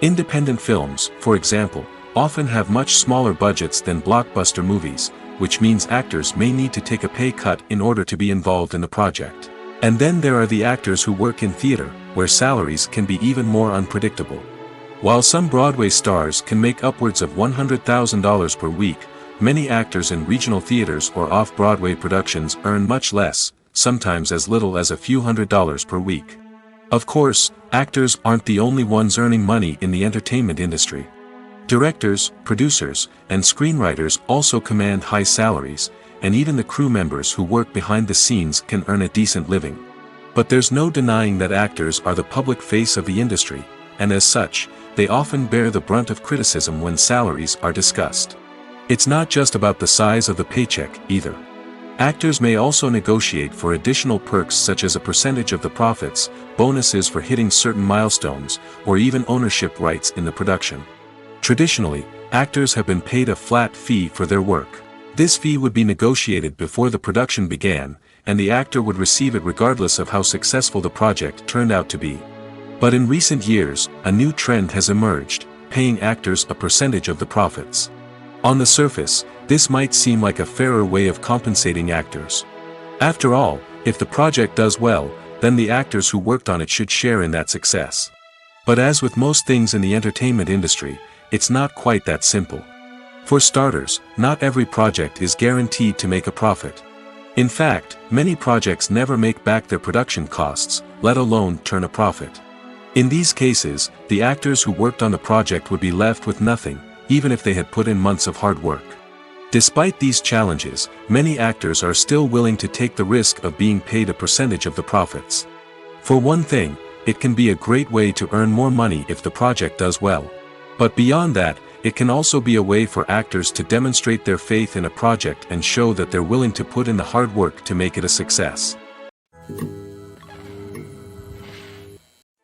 Independent films, for example, often have much smaller budgets than blockbuster movies, which means actors may need to take a pay cut in order to be involved in the project. And then there are the actors who work in theater, where salaries can be even more unpredictable. While some Broadway stars can make upwards of $100,000 per week, many actors in regional theaters or off-Broadway productions earn much less, sometimes as little as a few $100s per week. Of course, actors aren't the only ones earning money in the entertainment industry. Directors, producers, and screenwriters also command high salaries, and even the crew members who work behind the scenes can earn a decent living. But there's no denying that actors are the public face of the industry, and as such, they often bear the brunt of criticism when salaries are discussed. It's not just about the size of the paycheck, either. Actors may also negotiate for additional perks such as a percentage of the profits, bonuses for hitting certain milestones, or even ownership rights in the production. Traditionally, actors have been paid a flat fee for their work. This fee would be negotiated before the production began, and the actor would receive it regardless of how successful the project turned out to be. But in recent years, a new trend has emerged, paying actors a percentage of the profits. On the surface, this might seem like a fairer way of compensating actors. After all, if the project does well, then the actors who worked on it should share in that success. But as with most things in the entertainment industry, it's not quite that simple. For starters, not every project is guaranteed to make a profit. In fact, many projects never make back their production costs, let alone turn a profit. In these cases, the actors who worked on the project would be left with nothing, even if they had put in months of hard work. Despite these challenges, many actors are still willing to take the risk of being paid a percentage of the profits. For one thing, it can be a great way to earn more money if the project does well. But beyond that, it can also be a way for actors to demonstrate their faith in a project and show that they're willing to put in the hard work to make it a success.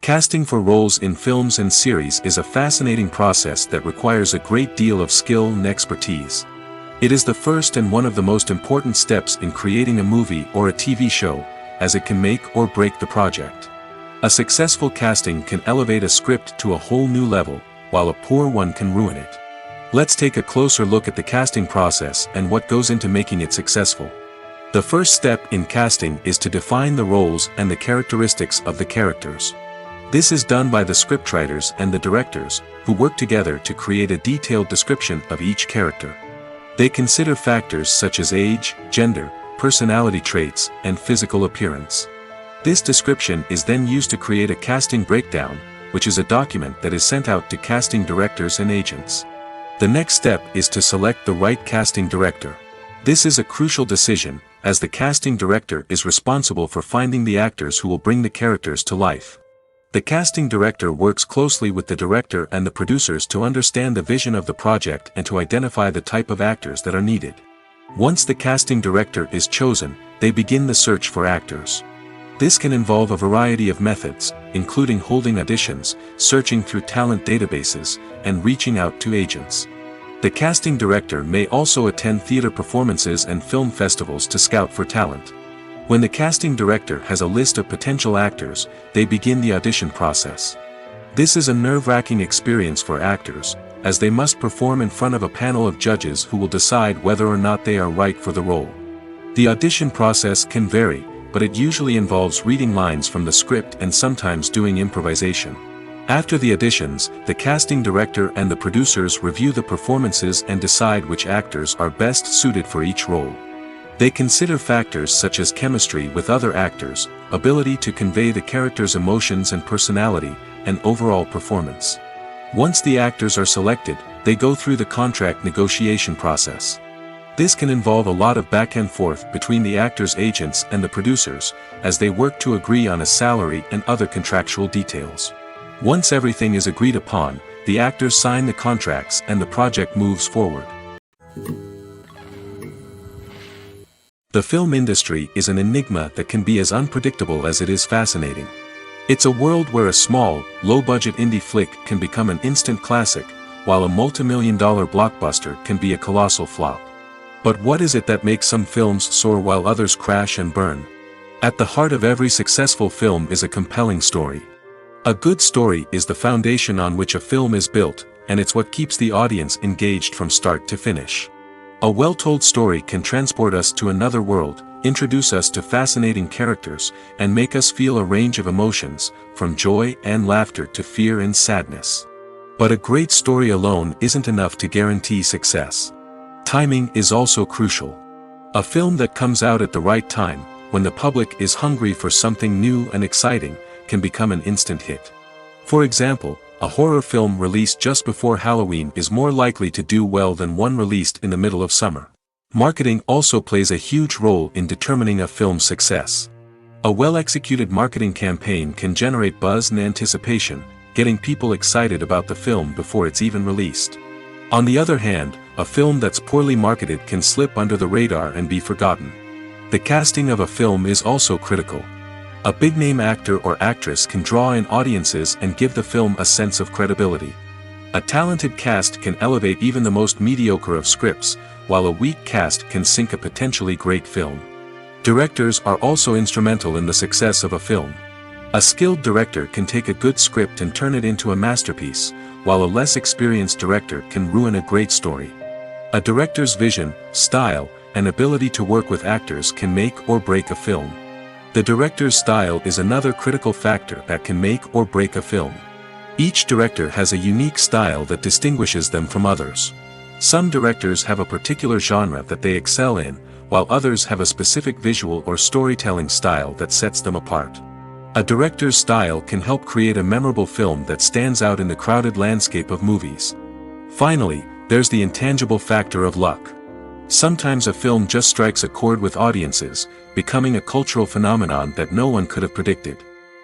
Casting for roles in films and series is a fascinating process that requires a great deal of skill and expertise. It is the first and one of the most important steps in creating a movie or a TV show, as it can make or break the project. A successful casting can elevate a script to a whole new level, while a poor one can ruin it. Let's take a closer look at the casting process and what goes into making it successful. The first step in casting is to define the roles and the characteristics of the characters. This is done by the scriptwriters and the directors, who work together to create a detailed description of each character. They consider factors such as age, gender, personality traits, and physical appearance. This description is then used to create a casting breakdown, which is a document that is sent out to casting directors and agents. The next step is to select the right casting director. This is a crucial decision, as the casting director is responsible for finding the actors who will bring the characters to life. The casting director works closely with the director and the producers to understand the vision of the project and to identify the type of actors that are needed. Once the casting director is chosen, they begin the search for actors. This can involve a variety of methods, including holding auditions, searching through talent databases, and reaching out to agents. The casting director may also attend theater performances and film festivals to scout for talent. When the casting director has a list of potential actors, they begin the audition process. This is a nerve-wracking experience for actors, as they must perform in front of a panel of judges who will decide whether or not they are right for the role. The audition process can vary, but it usually involves reading lines from the script and sometimes doing improvisation. After the auditions, the casting director and the producers review the performances and decide which actors are best suited for each role. They consider factors such as chemistry with other actors, ability to convey the character's emotions and personality, and overall performance. Once the actors are selected, they go through the contract negotiation process. This can involve a lot of back and forth between the actors' agents and the producers, as they work to agree on a salary and other contractual details. Once everything is agreed upon, the actors sign the contracts and the project moves forward. The film industry is an enigma that can be as unpredictable as it is fascinating. It's a world where a small, low-budget indie flick can become an instant classic, while a multi-million-dollar blockbuster can be a colossal flop. But what is it that makes some films soar while others crash and burn? At the heart of every successful film is a compelling story. A good story is the foundation on which a film is built, and it's what keeps the audience engaged from start to finish. A well-told story can transport us to another world, introduce us to fascinating characters, and make us feel a range of emotions, from joy and laughter to fear and sadness. But a great story alone isn't enough to guarantee success. Timing is also crucial. A film that comes out at the right time, when the public is hungry for something new and exciting, can become an instant hit. For example, a horror film released just before Halloween is more likely to do well than one released in the middle of summer. Marketing also plays a huge role in determining a film's success. A well-executed marketing campaign can generate buzz and anticipation, getting people excited about the film before it's even released. On the other hand, a film that's poorly marketed can slip under the radar and be forgotten. The casting of a film is also critical. A big-name actor or actress can draw in audiences and give the film a sense of credibility. A talented cast can elevate even the most mediocre of scripts, while a weak cast can sink a potentially great film. Directors are also instrumental in the success of a film. A skilled director can take a good script and turn it into a masterpiece, while a less experienced director can ruin a great story. A director's vision, style, and ability to work with actors can make or break a film. The director's style is another critical factor that can make or break a film. Each director has a unique style that distinguishes them from others. Some directors have a particular genre that they excel in, while others have a specific visual or storytelling style that sets them apart. A director's style can help create a memorable film that stands out in the crowded landscape of movies. Finally, there's the intangible factor of luck. Sometimes a film just strikes a chord with audiences, becoming a cultural phenomenon that no one could have predicted.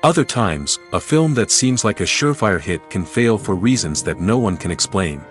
Other times, a film that seems like a surefire hit can fail for reasons that no one can explain.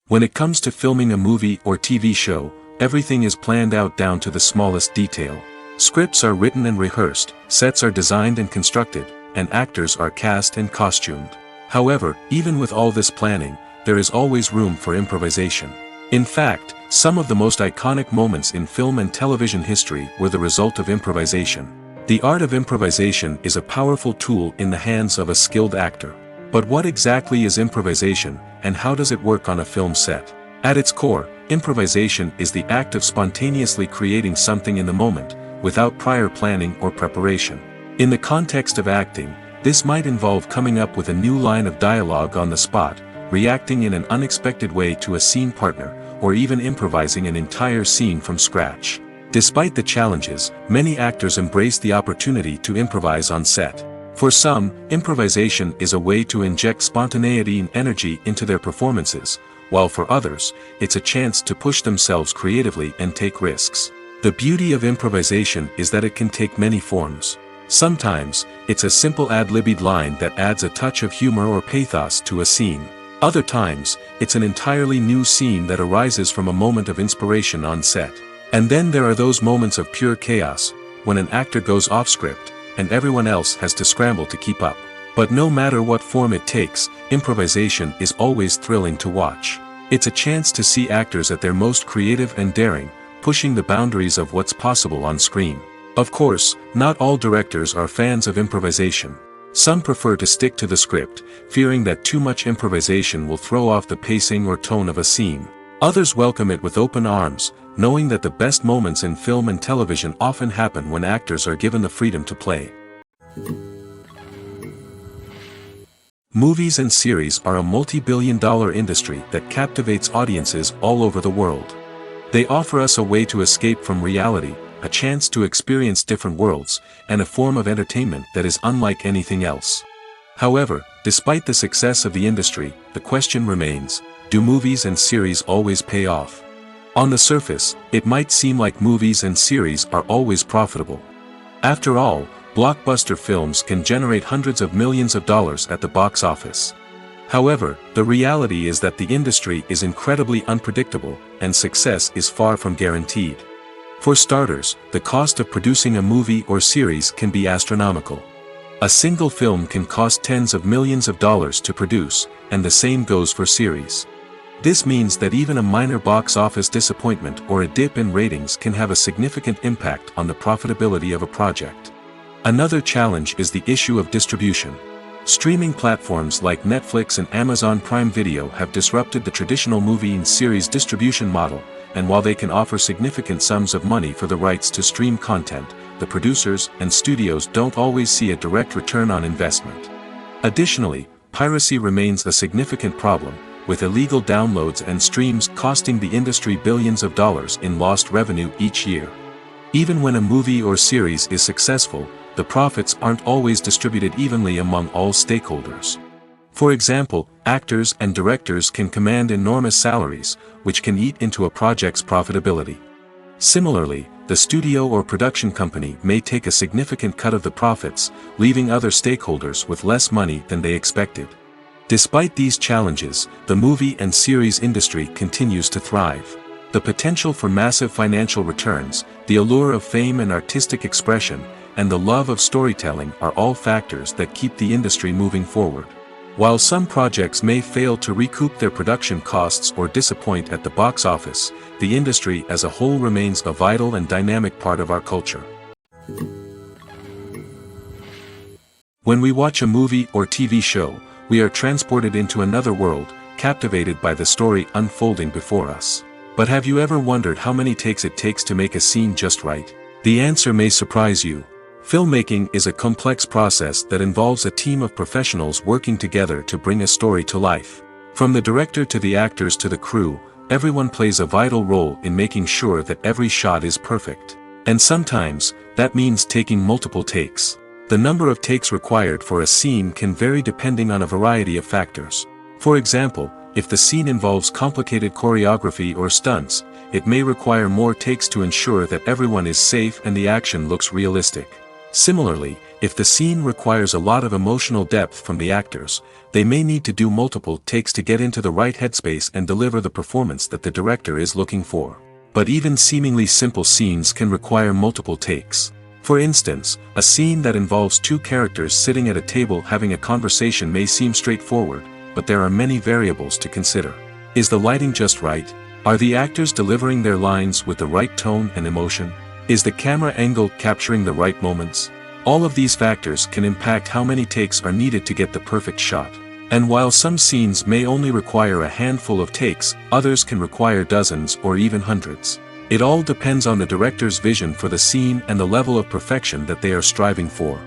When it comes to filming a movie or TV show, everything is planned out down to the smallest detail. Scripts are written and rehearsed, sets are designed and constructed, and actors are cast and costumed. However, even with all this planning, there is always room for improvisation. In fact, some of the most iconic moments in film and television history were the result of improvisation. The art of improvisation is a powerful tool in the hands of a skilled actor. But what exactly is improvisation, and how does it work on a film set? At its core, improvisation is the act of spontaneously creating something in the moment, without prior planning or preparation. In the context of acting, this might involve coming up with a new line of dialogue on the spot, reacting in an unexpected way to a scene partner, or even improvising an entire scene from scratch. Despite the challenges, many actors embrace the opportunity to improvise on set. For some, improvisation is a way to inject spontaneity and energy into their performances, while for others, it's a chance to push themselves creatively and take risks. The beauty of improvisation is that it can take many forms. Sometimes, it's a simple ad-libbed line that adds a touch of humor or pathos to a scene. Other times, it's an entirely new scene that arises from a moment of inspiration on set. And then there are those moments of pure chaos, when an actor goes off script, and everyone else has to scramble to keep up. But no matter what form it takes, improvisation is always thrilling to watch. It's a chance to see actors at their most creative and daring, pushing the boundaries of what's possible on screen. Of course, not all directors are fans of improvisation. Some prefer to stick to the script, fearing that too much improvisation will throw off the pacing or tone of a scene. Others welcome it with open arms, knowing that the best moments in film and television often happen when actors are given the freedom to play. Movies and series are a multi-billion-dollar industry that captivates audiences all over the world. They offer us a way to escape from reality, a chance to experience different worlds, and a form of entertainment that is unlike anything else. However, despite the success of the industry, the question remains, do movies and series always pay off? On the surface, it might seem like movies and series are always profitable. After all, blockbuster films can generate hundreds of millions of dollars at the box office. However, the reality is that the industry is incredibly unpredictable, and success is far from guaranteed. For starters, the cost of producing a movie or series can be astronomical. A single film can cost tens of millions of dollars to produce, and the same goes for series. This means that even a minor box office disappointment or a dip in ratings can have a significant impact on the profitability of a project. Another challenge is the issue of distribution. Streaming platforms like Netflix and Amazon Prime Video have disrupted the traditional movie and series distribution model, and while they can offer significant sums of money for the rights to stream content, the producers and studios don't always see a direct return on investment. Additionally, piracy remains a significant problem, with illegal downloads and streams costing the industry billions of dollars in lost revenue each year. Even when a movie or series is successful, the profits aren't always distributed evenly among all stakeholders. For example, actors and directors can command enormous salaries, which can eat into a project's profitability. Similarly, the studio or production company may take a significant cut of the profits, leaving other stakeholders with less money than they expected. Despite these challenges, the movie and series industry continues to thrive. The potential for massive financial returns, the allure of fame and artistic expression, and the love of storytelling are all factors that keep the industry moving forward. While some projects may fail to recoup their production costs or disappoint at the box office, the industry as a whole remains a vital and dynamic part of our culture. When we watch a movie or TV show, we are transported into another world, captivated by the story unfolding before us. But have you ever wondered how many takes it takes to make a scene just right? The answer may surprise you. Filmmaking is a complex process that involves a team of professionals working together to bring a story to life. From the director to the actors to the crew, everyone plays a vital role in making sure that every shot is perfect. And sometimes, that means taking multiple takes. The number of takes required for a scene can vary depending on a variety of factors. For example, if the scene involves complicated choreography or stunts, it may require more takes to ensure that everyone is safe and the action looks realistic. Similarly, if the scene requires a lot of emotional depth from the actors, they may need to do multiple takes to get into the right headspace and deliver the performance that the director is looking for. But even seemingly simple scenes can require multiple takes. For instance, a scene that involves two characters sitting at a table having a conversation may seem straightforward, but there are many variables to consider. Is the lighting just right? Are the actors delivering their lines with the right tone and emotion? Is the camera angle capturing the right moments? All of these factors can impact how many takes are needed to get the perfect shot. And while some scenes may only require a handful of takes, others can require dozens or even hundreds. It all depends on the director's vision for the scene and the level of perfection that they are striving for.